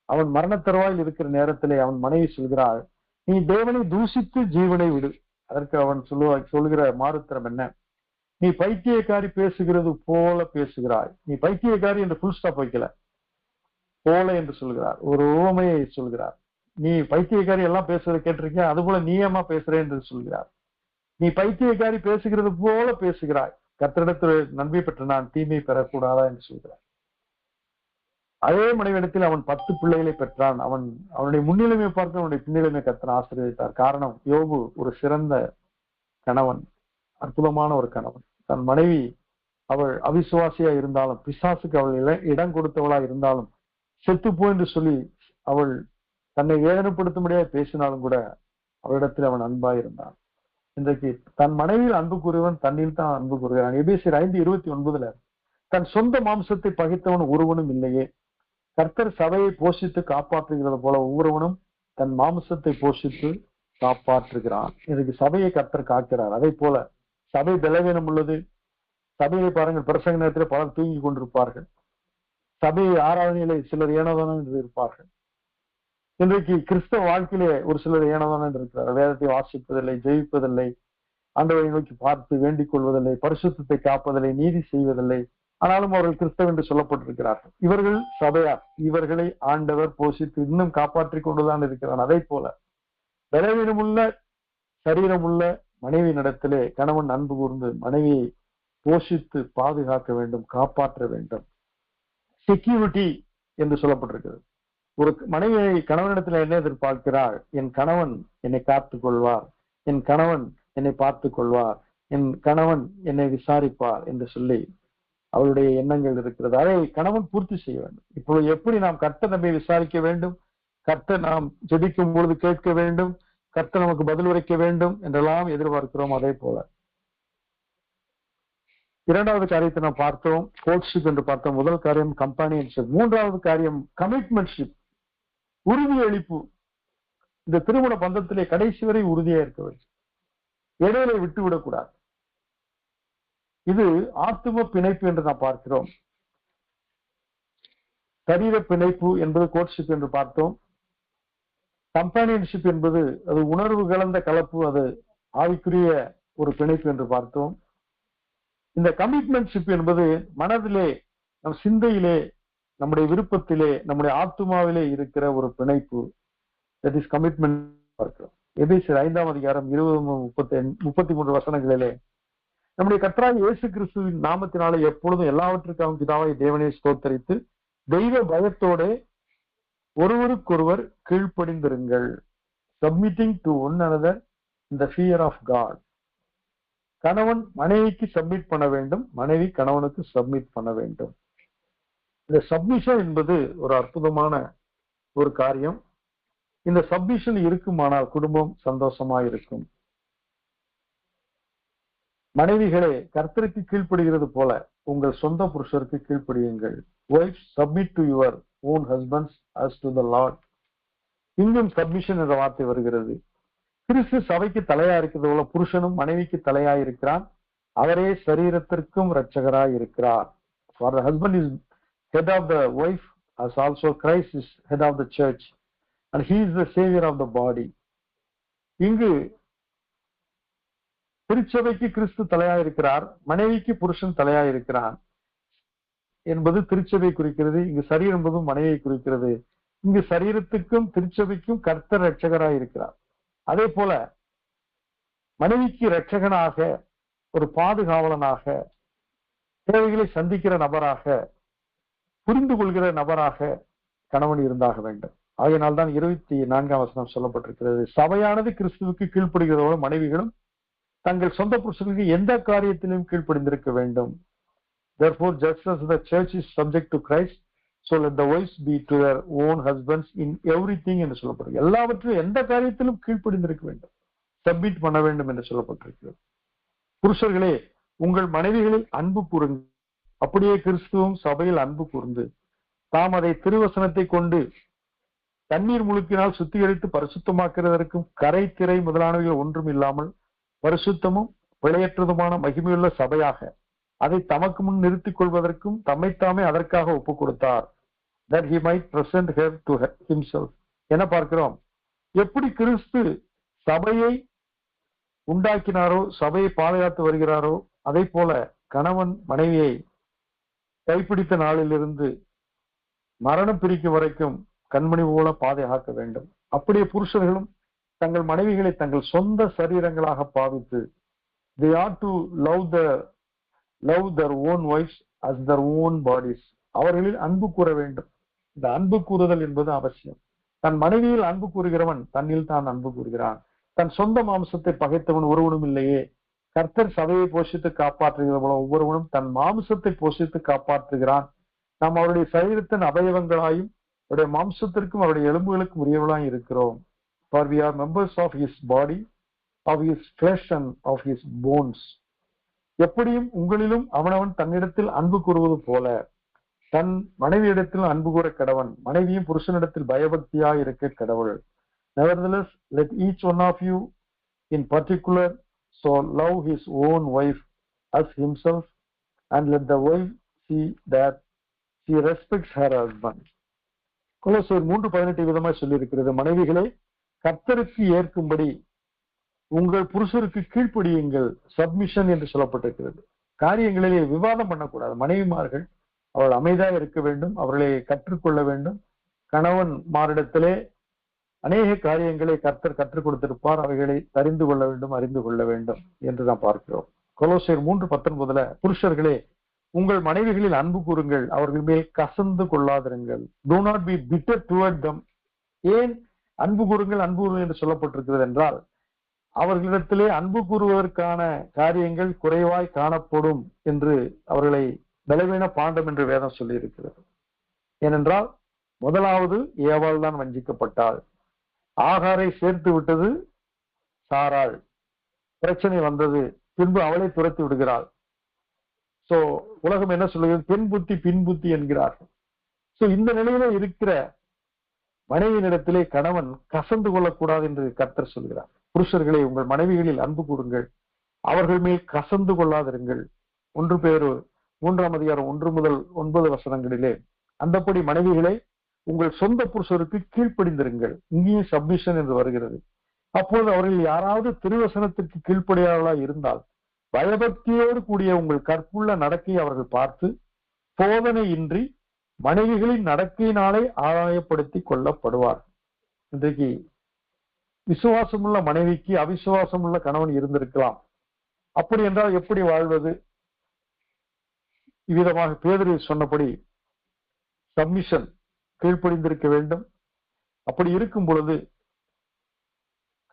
அவன் மரண தருவாயில் இருக்கிற நேரத்திலே அவன் மனைவி சொல்கிறாள், நீ தேவனை தூஷித்து ஜீவனை விடு. அதற்கு அவன் சொல்லுகிற மாறுத்திரம் என்ன? நீ பைத்தியக்காரி பேசுகிறது போல பேசுகிறாய். நீ பைத்தியக்காரி என்று புல் ஸ்டாப் வைக்கல, போல என்று சொல்கிறார். ஒரு உவமையை சொல்கிறார். நீ பைத்தியக்காரி எல்லாம் பேசுறதை கேட்டிருக்கியா, அது போல நீயமா பேசுறேன் என்று சொல்கிறார். நீ பைத்தியக்காரி பேசுகிறது போல பேசுகிறாய். கர்த்தரிடத்தில் நன்மை பெற்ற நான் தீமை பெறக்கூடாதா என்று சொல்கிறார். அதே மனைவிடத்தில் அவன் 10 பிள்ளைகளை பெற்றான். அவனுடைய முன்னிலைமை பார்த்து அவனுடைய பின்னிலைமை கர்த்தர் ஆசீர்வதித்தார். காரணம், யோபு ஒரு சிறந்த கணவன், அற்புதமான ஒரு கணவன். தன் மனைவி அவள் அவிசுவாசியா இருந்தாலும், பிசாசுக்கு அவள் இடம் கொடுத்தவளா இருந்தாலும், செத்துப்போ என்று சொல்லி அவள் தன்னை வேதனைப்படுத்தும்படியாக பேசினாலும் கூட அவளிடத்தில் அவன் அன்பாயிருந்தான். இன்றைக்கு தன் மனைவியில் அன்பு கூறுவன் தன்னில் தான் அன்பு கூறுகிறான். எபேசியர் 5:29 தன் சொந்த மாம்சத்தை பகைத்தவன் ஒருவனும் இல்லையே. கர்த்தர் சபையை போஷித்து காப்பாற்றுகிறது போல ஒவ்வொருவனும் தன் மாம்சத்தை போஷித்து காப்பாற்றுகிறான். இதுக்கு சபையை கர்த்தர் காக்கிறார். அதே போல சபை பலவீனம் உள்ளது. சபையை பாருங்கள், பிரசங்க நேரத்தில் பலர் தூங்கி கொண்டிருப்பார்கள். சபை ஆராதனையிலே சிலர் ஏனோதானம் என்று இருப்பார்கள். இன்றைக்கு கிறிஸ்தவ வாழ்க்கையிலே ஒரு சிலர் ஏனோதானம் என்று இருக்கிறார். வேதத்தை வாசிப்பதில்லை, ஜெயிப்பதில்லை, ஆண்டவரை நோக்கி பார்த்து வேண்டிக் கொள்வதில்லை, பரிசுத்தத்தை காப்பதில்லை, நீதி செய்வதில்லை. ஆனாலும் அவர்கள் கிறிஸ்தவ என்று சொல்லப்பட்டிருக்கிறார்கள். இவர்கள் சபையார். இவர்களை ஆண்டவர் போஷித்து இன்னும் காப்பாற்றிக் கொண்டுதான் இருக்கிறார். அதே போல பலவீனமுள்ள சரீரமுள்ள மனைவி நடத்திலே கணவன் அன்பு கூர்ந்து மனைவியை போஷித்து பாதுகாக்க வேண்டும், காப்பாற்ற வேண்டும். செக்யூரிட்டி என்று சொல்லப்பட்டிருக்கிறது. ஒரு மனைவியை கணவனிடத்தில் என்ன எதிர்பார்க்கிறாள்? என் கணவன் என்னை காத்துக் கொள்வார், என் கணவன் என்னை பார்த்துக் கொள்வார், என் கணவன் என்னை விசாரிப்பார் என்று சொல்லி அவளுடைய எண்ணங்கள் இருக்கிறது. அதை கணவன் பூர்த்தி செய்ய வேண்டும். இப்போது எப்படி நாம் கர்த்தர் நம்மை விசாரிக்க வேண்டும், கர்த்தர் நாம் ஜெபிக்கும் பொழுது கேட்க வேண்டும், கர்த்தர் நமக்கு பதில் உரைக்க வேண்டும் என்றெல்லாம் எதிர்பார்க்கிறோம். அதே போல இரண்டாவது காரியத்தை நாம் பார்த்தோம், கோட்ஷிப் என்று பார்த்தோம். முதல் காரியம் கம்பானியன்ஷிப். மூன்றாவது காரியம் கமிட்மெண்ட்ஷிப், உறுதியளிப்பு. இந்த திருமண பந்தத்திலே கடைசி வரை உறுதியா இருக்க வேண்டும், இடையில விட்டு விடக்கூடாது. இது ஆத்தும பிணைப்பு என்று நாம் பார்க்கிறோம். சரீர பிணைப்பு என்பது கோட்ஷிப் என்று பார்த்தோம். கம்பானியன்ஷிப் என்பது அது உணர்வு கலந்த கலப்பு, அது ஆவிக்குரிய ஒரு பிணைப்பு என்று பார்த்தோம். இந்த கமிட்மெண்ட்ஷிப் என்பது மனதிலே, நம் சிந்தையிலே, நம்முடைய விருப்பத்திலே, நம்முடைய ஆத்துமாவிலே இருக்கிற ஒரு பிணைப்பு. தட் இஸ் கமிட்மெண்ட் பார்க்கிறோம். எபேசியர் 5ஆம் அதிகாரம் 20-33 வசனங்களிலே நம்முடைய கர்த்தராகிய இயேசு கிறிஸ்துவின் நாமத்தினாலே எப்பொழுதும் எல்லாவற்றுக்காகவும் பிதாவை தேவனை ஸ்தோத்தரித்து தெய்வ பயத்தோட ஒருவருக்கொருவர் கீழ்ப்படிந்திருங்கள். Submitting to one another in the fear of God. கணவன் மனைவிக்கு சப்மிட் பண்ண வேண்டும், மனைவி கணவனுக்கு சப்மிட் பண்ண வேண்டும். இந்த சப்மிஷன் என்பது ஒரு அற்புதமான ஒரு காரியம். இந்த சப்மிஷன் இருக்குமானால் குடும்பம் சந்தோஷமா இருக்கும். மனைவிகளே, கர்த்தருக்கு கீழ்ப்படுகிறது போல உங்கள் சொந்த புருஷருக்கு கீழ்ப்படியுங்கள். Wives, submit to your own husbands as to the Lord. இங்கும் சப்மிஷன் என்ற வார்த்தை வருகிறது. கிறிஸ்து சபைக்கு தலையா இருக்கிறது போல புருஷனும் மனைவிக்கு தலையாய் இருக்கிறான். அவரே சரீரத்திற்கும் இரட்சகராய் இருக்கிறார். For the husband is head of the wife, as also Christ is head of the church, and he is the savior of the body. இங்கு திருச்சபைக்கு கிறிஸ்து தலையாய் இருக்கிறார், மனைவிக்கு புருஷன் தலையாய் இருக்கிறான் என்பது திருச்சபை குறிக்கிறது. இங்கு சரீரம் என்பதும் மனைவியை குறிக்கிறது. இங்கு சரீரத்துக்கும் திருச்சபைக்கும் கர்த்தர் இரட்சகராய் இருக்கிறார். அதே போல மனைவிக்கு இரட்சகனாக, ஒரு பாதுகாவலனாக, தேவைகளை சந்திக்கிற நபராக, புரிந்து கொள்கிற நபராக கணவன் இருந்தாக வேண்டும். ஆகையினால்தான் 24ஆம் வசனம் சொல்லப்பட்டிருக்கிறது, சபையானது கிறிஸ்துவுக்கு கீழ்ப்படுகிறதோடு மனைவிகளும் தங்கள் சொந்த புருஷனுக்கு எந்த காரியத்திலும் கீழ்ப்படிந்திருக்க வேண்டும். Therefore, just as the church is subject to Christ, so let the wives be to their own husbands in everything என்று சொல்லப்படுகிறது. எல்லாவற்றிலும் எந்த காரியத்திலும் கீழ்ப்படிந்திருக்க வேண்டும், சப்மிட் பண்ண வேண்டும் என்று சொல்லப்பட்டிருக்கிறது. புருஷர்களே, உங்கள் மனைவிகளில் அன்பு கூறுங்கள், அப்படியே கிறிஸ்துவும் சபையில் அன்பு கூர்ந்து தாம் அதை திருவசனத்தை கொண்டு தண்ணீர் முழுக்கினால் சுத்திகரித்து பரிசுத்தமாக்குவதற்கும் கரை திரை முதலானவைகள் ஒன்றும் இல்லாமல் பரிசுத்தமும் பிழையற்றதுமான மகிமையுள்ள சபையாக அதை தமக்கு முன் நிறுத்திக் கொள்வதற்கும் தம்மைத்தாமே அதற்காக ஒப்புக் கொடுத்தார். that he might present her to himself. என்ன பார்க்கிறோம்? எப்படி கிறிஸ்து சபையை உண்டாக்கினாரோ, சபையை பாதுகாத்து வருகிறாரோ, அதே போல கணவன் மனைவியை கைப்பிடித்த நாளிலிருந்து மரணம் பிரிக்கும் வரைக்கும் கண்மணி போல பாதுகாக்க வேண்டும். அப்படியே புருஷர்களும் தங்கள் மனைவிகளை தங்கள் சொந்த சரீரங்களாக பாவித்து they ought to love their own wives as their own bodies. அவர்களில் அன்பு கூற வேண்டும். இந்த அன்பு கூறுதல் என்பது அவசியம். தன் மனைவியில் அன்பு கூறுகிறவன் தன்னில் தான் அன்பு கூறுகிறான். தன் சொந்த மாம்சத்தை பகைத்தவன் ஒருவனும் இல்லையே. கர்த்தர் சபையை போஷித்து காப்பாற்றுகிறது போல ஒவ்வொருவனும் தன் மாம்சத்தை போஷித்து காப்பாற்றுகிறான். நாம் அவருடைய சரீரத்தின் அவயவங்களாயும் அவருடைய மாம்சத்திற்கும் அவருடைய எலும்புகளுக்கும் உரியவர்களாய் இருக்கிறோம். For we are members of his body, of his flesh and of his bones. எப்படியும் உங்களிலும் அவனவன் தன்னிடத்தில் அன்பு கூறுவது போல தன் மனைவியிடத்தில் அன்பு கூற கடவன், மனைவியும் புருஷனிடத்தில் பயபக்தியாய் இருக்க கடவுள். Nevertheless, let each one of you in particular so love his own wife as himself, and let the wife see that she respects her husband. கொலோசியர் 3:18 விதமாய் சொல்லி இருக்கிறது, மனைவிகளே கர்த்தருக்கு ஏற்கும்படி உங்கள் புருஷருக்கு கீழ்ப்படியுங்கள். சப்மிஷன் என்று சொல்லப்பட்டிருக்கிறது. காரியங்களிலே விவாதம் பண்ணக்கூடாது. மனைவிமார்கள் அவள் அமைதியாக இருக்க வேண்டும், அவர்களை கற்றுக்கொள்ள வேண்டும். கணவன் மாரிடத்திலே அநேக காரியங்களை கர்த்தர் கற்றுக் கொடுத்திருப்பார், அவைகளை தெரிந்து கொள்ள வேண்டும், அறிந்து கொள்ள வேண்டும் என்று நாம் பார்க்கிறோம். கொலோசியர் 3:19 புருஷர்களே உங்கள் மனைவிகளில் அன்பு கூறுங்கள், அவர்கள் மேல் கசந்து கொள்ளாதிருங்கள். do not be bitter toward them. ஏன் அன்பு கூறுங்கள் அன்பு கூறுங்கள் என்று சொல்லப்பட்டிருக்கிறது என்றால், அவர்களிடத்திலே அன்பு கூறுவதற்கான காரியங்கள் குறைவாய் காணப்படும் என்று அவர்களை பலவீன பாண்டம் என்று வேதம் சொல்லி இருக்கிறது. ஏனென்றால் முதலாவது ஏவாள் தான் வஞ்சிக்கப்பட்டாள். ஆகாரை சேர்த்து விட்டது சாராள். பிரச்சனை வந்தது. பின்பு அவளை துரத்தி விடுகிறாள். சோ உலகம் என்ன சொல்லுகிறது? பெண் புத்தி பின் புத்தி என்கிறார்கள். சோ இந்த நிலையில இருக்கிற மனைவியினிடத்திலே கணவன் கசந்து கொள்ளக்கூடாது என்று கர்த்தர் சொல்கிறார். புருஷர்களை உங்கள் மனைவிகளில் அன்பு கூறுங்கள், அவர்கள் மேல் கசந்து கொள்ளாதிருங்கள். 1 பேதுரு 3ஆம் அதிகாரம் 1 முதல் 9 வசனங்களிலே அந்தப்படி மனைவிகளை உங்கள் சொந்த புருஷருக்கு கீழ்ப்படிந்திருங்கள். இங்கேயும் சப்மிஷன் என்று வருகிறது. அப்போது அவர்கள் யாராவது திருவசனத்திற்கு கீழ்ப்படியாதவர்களா இருந்தால் பயபக்தியோடு கூடிய உங்கள் கற்புள்ள நடக்கையை அவர்கள் பார்த்து போதனையின்றி மனைவிகளின் நடக்கையினாலே ஆதாயப்படுத்தி கொள்ளப்படுவார். இன்றைக்கு விசுவாசமுள்ள மனைவிக்கு அவிசுவாசமுள்ள கணவன் இருந்திருக்கலாம். அப்படி என்றால் எப்படி வாழ்வது? இவ்விதமாக பேதுரு சொன்னபடி சப்மிஷன், கீழ்ப்படிந்திருக்க வேண்டும். அப்படி இருக்கும் பொழுது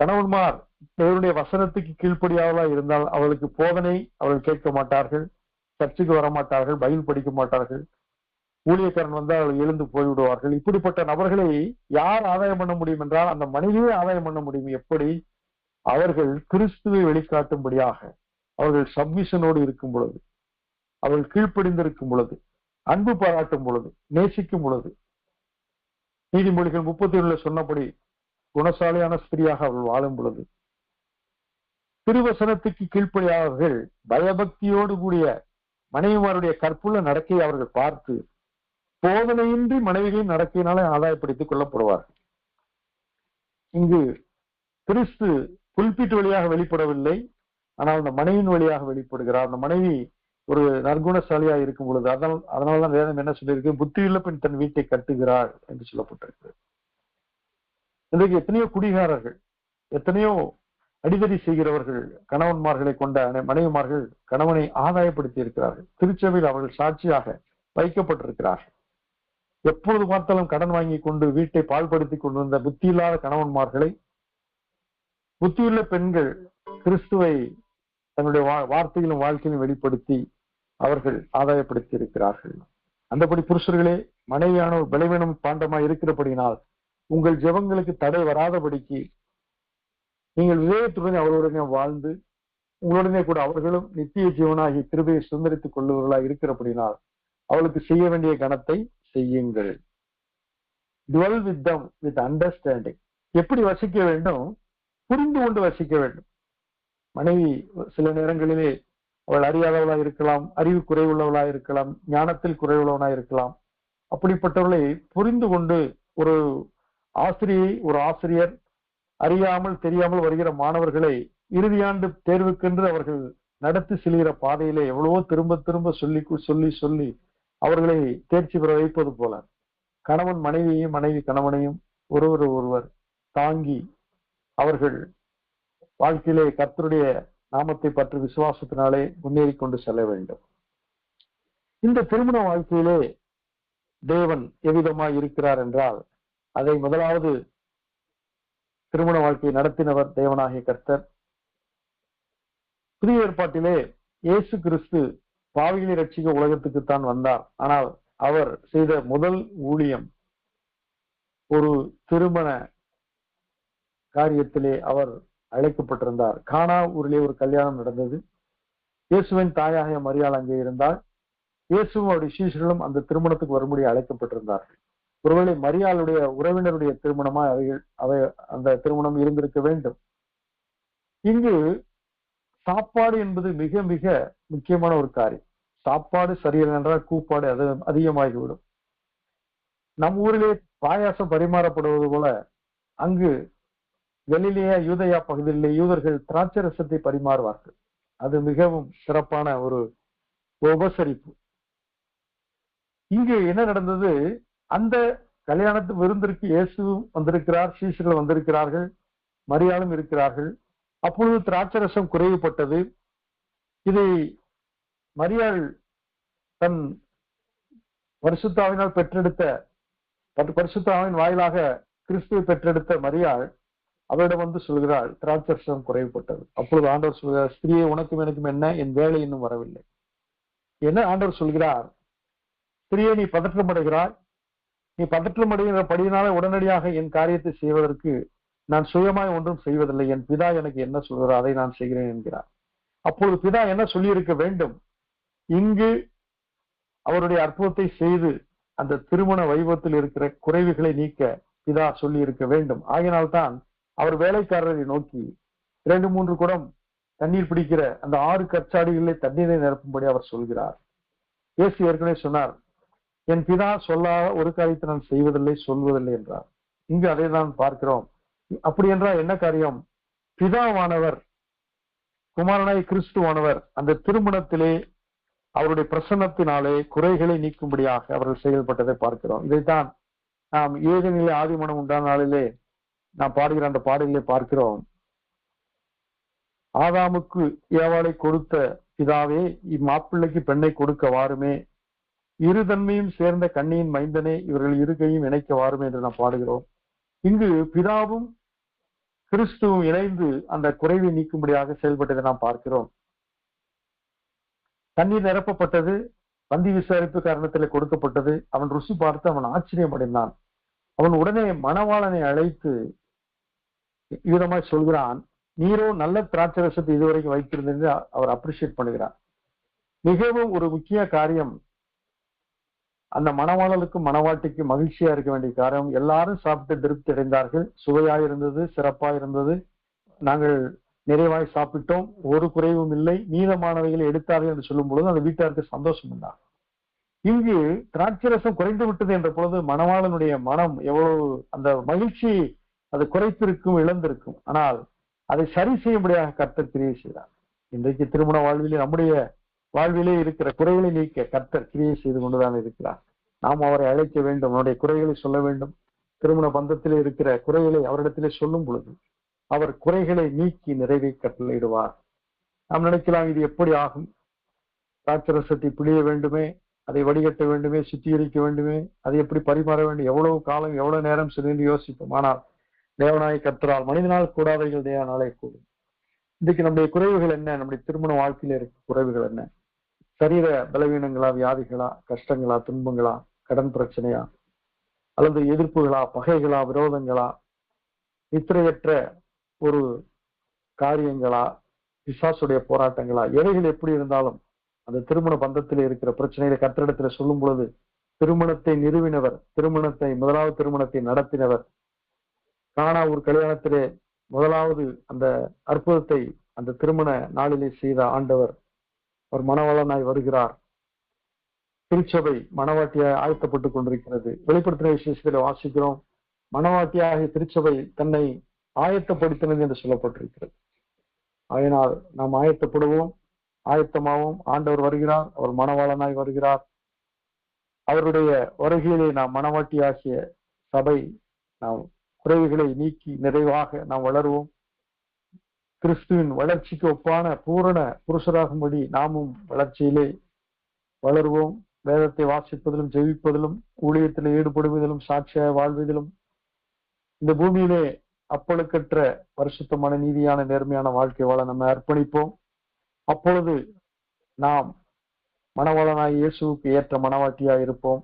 கணவன்மார் தேவனுடைய வசனத்துக்கு கீழ்ப்படியாதவர்களா இருந்தால் அவளுக்கு போதனை அவர்கள் கேட்க மாட்டார்கள், சர்ச்சுக்கு வரமாட்டார்கள், பைபிள் படிக்க மாட்டார்கள், ஊழியக்காரன் வந்து அவர்கள் எழுந்து போய்விடுவார்கள். இப்படிப்பட்ட நபர்களை யார் ஆதாயம் பண்ண முடியும் என்றால் அந்த மனைவியே ஆதாயம் பண்ண முடியும். எப்படி? அவர்கள் கிறிஸ்துவை வெளிக்காட்டும்படியாக அவர்கள் சப்மிஷனோடு இருக்கும் பொழுது, அவர்கள் கீழ்ப்படிந்திருக்கும் பொழுது, அன்பு பாராட்டும் பொழுது, நேசிக்கும் பொழுது. நீதிமொழிகள் 37 சொன்னபடி குணசாலியான ஸ்திரியாக அவர்கள் வாழும் பொழுது, திருவசனத்துக்கு கீழ்ப்படியாதவர்கள் பயபக்தியோடு கூடிய மனைவிமாருடைய கற்புள்ள நடக்கையை அவர்கள் பார்த்து போதனையின்றி மனைவிகளின் நடக்கையினாலே ஆதாயப்படுத்திக் கொள்ளப்படுவார்கள். இங்கு கிறிஸ்து புல்பிட் வழியாக வெளிப்படவில்லை, ஆனால் அந்த மனைவியின் வழியாக வெளிப்படுகிறார். அந்த மனைவி ஒரு நற்குணசாலியா இருக்கும் பொழுது அதனால்தான் வேதம் என்ன சொல்லியிருக்கு? புத்தியுள்ள பெண் தன் வீட்டை கட்டுகிறாள் என்று சொல்லப்பட்டிருக்கு. இன்றைக்கு எத்தனையோ குடிகாரர்கள், எத்தனையோ அடிதடி செய்கிறவர்கள் கணவன்மார்களை கொண்ட மனைவிமார்கள் கணவனை ஆதாயப்படுத்தி இருக்கிறார்கள். திருச்சபையில் அவர்கள் சாட்சியாக வைக்கப்பட்டிருக்கிறார்கள். எப்பொழுது பார்த்தாலும் கடன் வாங்கி கொண்டு வீட்டை பாழ்படுத்தி கொண்டிருந்த புத்தியில்லாத கணவன்மார்களை புத்தியுள்ள பெண்கள் கிறிஸ்துவை தன்னுடைய வார்த்தையிலும் வாழ்க்கையிலும் வெளிப்படுத்தி அவர்கள் ஆதாயப்படுத்தி இருக்கிறார்கள். அந்தபடி புருஷர்களே, மனைவியான ஒரு பலவீனம் பாண்டமாய் இருக்கிறபடியினால் உங்கள் ஜெபங்களுக்கு தடை வராதபடிக்கு நீங்கள் விவேகத்துடனே அவர்களுடனே வாழ்ந்து உங்களுடனே கூட அவர்களும் நித்திய ஜீவனாகி கிருபையை சுதந்திரித்துக் கொள்ளுவர்களாக இருக்கிறபடினால் அவளுக்கு செய்ய வேண்டிய கணத்தை செய்யுங்கள். Twelve with them with understanding. எப்படி வசிக்க வேண்டும்? புரிந்து கொண்டு வசிக்க வேண்டும். மனைவி சில நேரங்களிலே அவள் அறியாதவளா இருக்கலாம், அறிவு குறைவுள்ளவளா இருக்கலாம், ஞானத்தில் குறைவுள்ளவனா இருக்கலாம். அப்படிப்பட்டவர்களை புரிந்து கொண்டு ஒரு ஆசிரியர் அறியாமல் தெரியாமல் வருகிற மாணவர்களை இறுதியாண்டு தேர்வுக்கென்று அவர்கள் நடத்தி செல்கிற பாதையிலே எவ்வளவோ திரும்ப திரும்ப சொல்லி சொல்லி அவர்களை தேர்ச்சி பெற வைப்பது போல கணவன் மனைவியையும் மனைவி கணவனையும் ஒருவர் தாங்கி அவர்கள் வாழ்க்கையிலே கர்த்தருடைய நாமத்தை பற்றி விசுவாசத்தினாலே முன்னேறி கொண்டு செல்ல வேண்டும். இந்த திருமண வாழ்க்கையிலே தேவன் எவ்விதமாய் இருக்கிறார் என்றால் அதை முதலாவது திருமண வாழ்க்கையை நடத்தினவர் தேவனாகிய கர்த்தர். புதிய ஏற்பாட்டிலே இயேசு கிறிஸ்து பாவிகளை ரட்சிக்க உலகத்துக்குத்தான் வந்தார். ஆனால் அவர் செய்த முதல் ஊழியம் ஒரு திருமண காரியத்திலே அவர் அழைக்கப்பட்டிருந்தார். கானா ஊரிலே ஒரு கல்யாணம் நடந்தது. இயேசுவின் தாயாக மரியாள் அங்கே இருந்தால் இயேசுவும் அவருடைய சீஷர்களும் அந்த திருமணத்துக்கு வரும்படி அழைக்கப்பட்டிருந்தார்கள். ஒருவேளை மரியாளுடைய உறவினருடைய திருமணமா அந்த திருமணம் இருந்திருக்க வேண்டும். இங்கு சாப்பாடு என்பது மிக மிக முக்கியமான ஒரு காரியம். சாப்பாடு சரியில்லை என்றால் கூப்பாடு அது அதிகமாகிவிடும். நம் ஊரிலே பாயாசம் பரிமாறப்படுவது போல அங்கு கலிலேயா யூதயா பகுதியிலே யூதர்கள் திராட்சை ரசத்தை பரிமாறுவார்கள். அது மிகவும் சிறப்பான ஒரு உபசரிப்பு. இங்கு என்ன நடந்தது? அந்த கல்யாணத்து விருந்திற்கு இயேசுவும் வந்திருக்கிறார், சீஷர்கள் வந்திருக்கிறார்கள், மரியாளும் இருக்கிறார்கள். அப்பொழுது திராட்சை ரசம் குறைவுபட்டது. இதை மரியாள் தன் பரிசுத்தாவினால் பரிசுத்தாவின் வாயிலாக கிறிஸ்துவை பெற்றெடுத்த மரியாள் அவரிடம் வந்து சொல்கிறாள், திராட்சை ரசம் குறைவுபட்டது. அப்பொழுது ஆண்டவர் சொல்கிறார், ஸ்திரியை உனக்கும் எனக்கும் என்ன, என் வேலை இன்னும் வரவில்லை. என்ன ஆண்டவர் சொல்கிறார்? ஸ்திரியை நீ பதற்றம் அடைகிறாய், நீ பதற்றம் அடைகிறபடியினால உடனடியாக என் காரியத்தை செய்வதற்கு நான் சுயமாய் ஒன்றும் செய்வதில்லை, என் பிதா எனக்கு என்ன சொல்கிறார் அதை நான் செய்கிறேன் என்கிறார். அப்பொழுது பிதா என்ன சொல்லியிருக்க வேண்டும்? இங்கு அவருடைய அற்புதத்தை செய்து அந்த திருமண வைபவத்தில் இருக்கிற குறைவுகளை நீக்க பிதா சொல்லி இருக்க வேண்டும். ஆகினால்தான் அவர் வேலைக்காரரை நோக்கி 2-3 குடம் தண்ணீர் பிடிக்கிற அந்த 6 கற்சாடிகளிலே தண்ணீரை நிரப்பும்படி அவர் சொல்கிறார். இயேசு ஏற்கனவே சொன்னார், என் பிதா சொல்லாத ஒரு காரியத்தை நான் செய்வதில்லை, சொல்வதில்லை என்றார். இங்கு அதை தான் பார்க்கிறோம். அப்படி என்றால் என்ன காரியம்? பிதாவானவர், குமாரனாய் கிறிஸ்துவானவர் அந்த திருமணத்திலே அவருடைய பிரசன்னத்தினாலே குறைகளை நீக்கும்படியாக அவர்கள் செயல்பட்டதை பார்க்கிறோம். இதைத்தான் நாம் ஏதேனிலே ஆதிமனம் உண்டான நாளிலே நாம் பாடுகிற அந்த பாடலிலே பார்க்கிறோம். ஆதாமுக்கு ஏவாளை கொடுத்த பிதாவே, இம்மாப்பிள்ளைக்கு பெண்ணை கொடுக்க வாருமே, இருதன்மையும் சேர்ந்த கண்ணியின் மைந்தனே, இவர்கள் இருகையும் இணைக்க வாருமே என்று நாம் பாடுகிறோம். இங்கு பிதாவும் கிறிஸ்துவும் இணைந்து அந்த குறைவை நீக்கும்படியாக செயல்பட்டதை நாம் பார்க்கிறோம். தண்ணீர் நிரப்பப்பட்டது, பந்தி விசாரிப்பு காரணத்தில் கொடுக்கப்பட்டது. அவன் ருசி பார்த்து அவன் ஆச்சரியம் அடைந்தான். அவன் உடனே மணவாளனை அழைத்து விதமாய் சொல்கிறான், நீரோ நல்ல திராட்சை ரசத்தை இதுவரைக்கும் வைத்திருந்தது அவர் அப்ரிஷியேட் பண்ணுகிறார். மிகவும் ஒரு முக்கிய காரியம், அந்த மணவாளனுக்கும் மணவாட்டிக்கு மகிழ்ச்சியா இருக்க வேண்டிய காரியம். எல்லாரும் சாப்பிட்டு திருப்தி அடைந்தார்கள், சுவையாயிருந்தது, சிறப்பாயிருந்தது, நாங்கள் நிறைவாய் சாப்பிட்டோம், ஒரு குறைவும் இல்லை, மீதமானவைகளை எடுத்தார்கள் என்று சொல்லும் பொழுது அந்த வீட்டாருக்கு சந்தோஷம் உண்டாகும். இங்கு திராட்சை ரசம் குறைந்து விட்டது என்ற பொழுது மணவாளனுடைய மனம் எவ்வளவு அந்த மகிழ்ச்சி அது குறைத்திருக்கும், இழந்திருக்கும். ஆனால் அதை சரி செய்யும்படியாக கர்த்தர் கிரியை செய்தார். இன்றைக்கு திருமண வாழ்விலே நம்முடைய வாழ்விலே இருக்கிற குறைகளை நீக்க கர்த்தர் கிரியை செய்து கொண்டுதான் இருக்கிறார். நாம் அவரை அழைக்க வேண்டும், அவருடைய குறைகளை சொல்ல வேண்டும். திருமண பந்தத்திலே இருக்கிற குறைகளை அவரிடத்திலே சொல்லும் பொழுது அவர் குறைகளை நீக்கி நிறைவை கட்டளையிடுவார். நாம் நினைக்கலாம், இது எப்படி ஆகும்? திராட்சரசத்தை பிழிய வேண்டுமே, அதை வடிகட்ட வேண்டுமே, சுத்திகரிக்க வேண்டுமே, அதை எப்படி பரிமாற வேண்டும், எவ்வளவு காலம் எவ்வளவு நேரம் என்று யோசிப்போம். ஆனால் தேவனாய் கர்த்தரால் மனிதனால் கூடாதவைகள் தேவனாலே கூடும். இன்றைக்கு நம்முடைய குறைவுகள் என்ன? நம்முடைய திருமண வாழ்க்கையில இருக்க குறைவுகள் என்ன? சரீர பலவீனங்களா, வியாதிகளா, கஷ்டங்களா, துன்பங்களா, கடன் பிரச்சனையா, அல்லது எதிர்ப்புகளா, பகைகளா, விரோதங்களா, நித்திரையற்ற ஒரு காரியங்களா, பிசாசுடைய போராட்டங்களா, எவைகள் எப்படி இருந்தாலும் அந்த திருமண பந்தத்தில் இருக்கிற பிரச்சனைகளை கர்த்தரிடத்துல சொல்லும் பொழுது, திருமணத்தை நிறுவினவர், முதலாவது திருமணத்தை நடத்தினவர், கானா ஒரு கல்யாணத்திலே முதலாவது அந்த அற்புதத்தை அந்த திருமண நாளிலே செய்த ஆண்டவர் அவர் மணவாளனாய் வருகிறார். திருச்சபை மணவாட்டியாய் ஆயத்தப்பட்டுக் கொண்டிருக்கிறது. வெளிப்படுத்தின விசேஷத்துல வாசிக்கிறோம், மணவாட்டியாக திருச்சபை தன்னை ஆயத்தப்படுத்தினது என்று சொல்லப்பட்டிருக்கிறது. அதனால் நாம் ஆயத்தப்படுவோம், ஆயத்தமாகவும். ஆண்டவர் வருகிறார், அவர் மணவாளனாய் வருகிறார். அவருடைய வருகையிலே நாம் மணவாட்டியாகிய சபை நாம் குறைவுகளை நீக்கி நிறைவாக நாம் வளருவோம். கிறிஸ்துவின் வளர்ச்சிக்கு ஒப்பான பூரண புருஷராகும்படி நாமும் வளர்ச்சியிலே வளருவோம். வேதத்தை வாசிப்பதிலும், ஜெபிப்பதிலும், ஊழியத்திலே ஈடுபடுவதிலும், சாட்சியாக வாழ்வதிலும், இந்த பூமியிலே அப்பழுக்கற்ற பரிசுத்தமான நீதியான நேர்மையான வாழ்க்கை வாழ நம்ம அர்ப்பணிப்போம். அப்பொழுது நாம் மணவாளனாய் இயேசுவுக்கு ஏற்ற மணவாட்டியாய் இருப்போம்.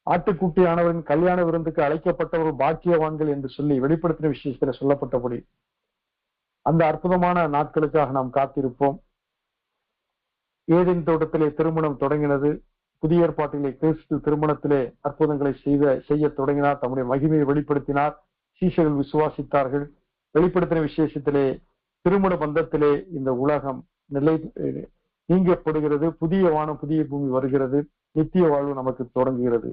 ஆட்டுக்குட்டியானவரின் கல்யாண விருந்துக்கு அழைக்கப்பட்டவர்கள் பாக்கியவான்கள் என்று சொல்லி வெளிப்படுத்தின விஷயத்துல சொல்லப்பட்டபடி அந்த அற்புதமான நாட்களுக்காக நாம் காத்திருப்போம். ஏதேன் தோட்டத்திலே திருமணம் தொடங்கினது. புதிய ஏற்பாட்டிலே கிறிஸ்து திருமணத்திலே அற்புதங்களை செய்ய தொடங்கினார். தம்முடைய மகிமையை வெளிப்படுத்தினார். சீஷர்கள் விசுவாசித்தார்கள். வெளிப்படுத்தின விசேஷத்திலே திருமண பந்தத்திலே இந்த உலகம் நீங்கப்படுகிறது. புதிய வானம் புதிய பூமி வருகிறது. நித்திய வாழ்வு நமக்கு தொடங்குகிறது.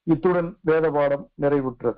இத்துடன் வேத பாடம் நிறைவுற்றது.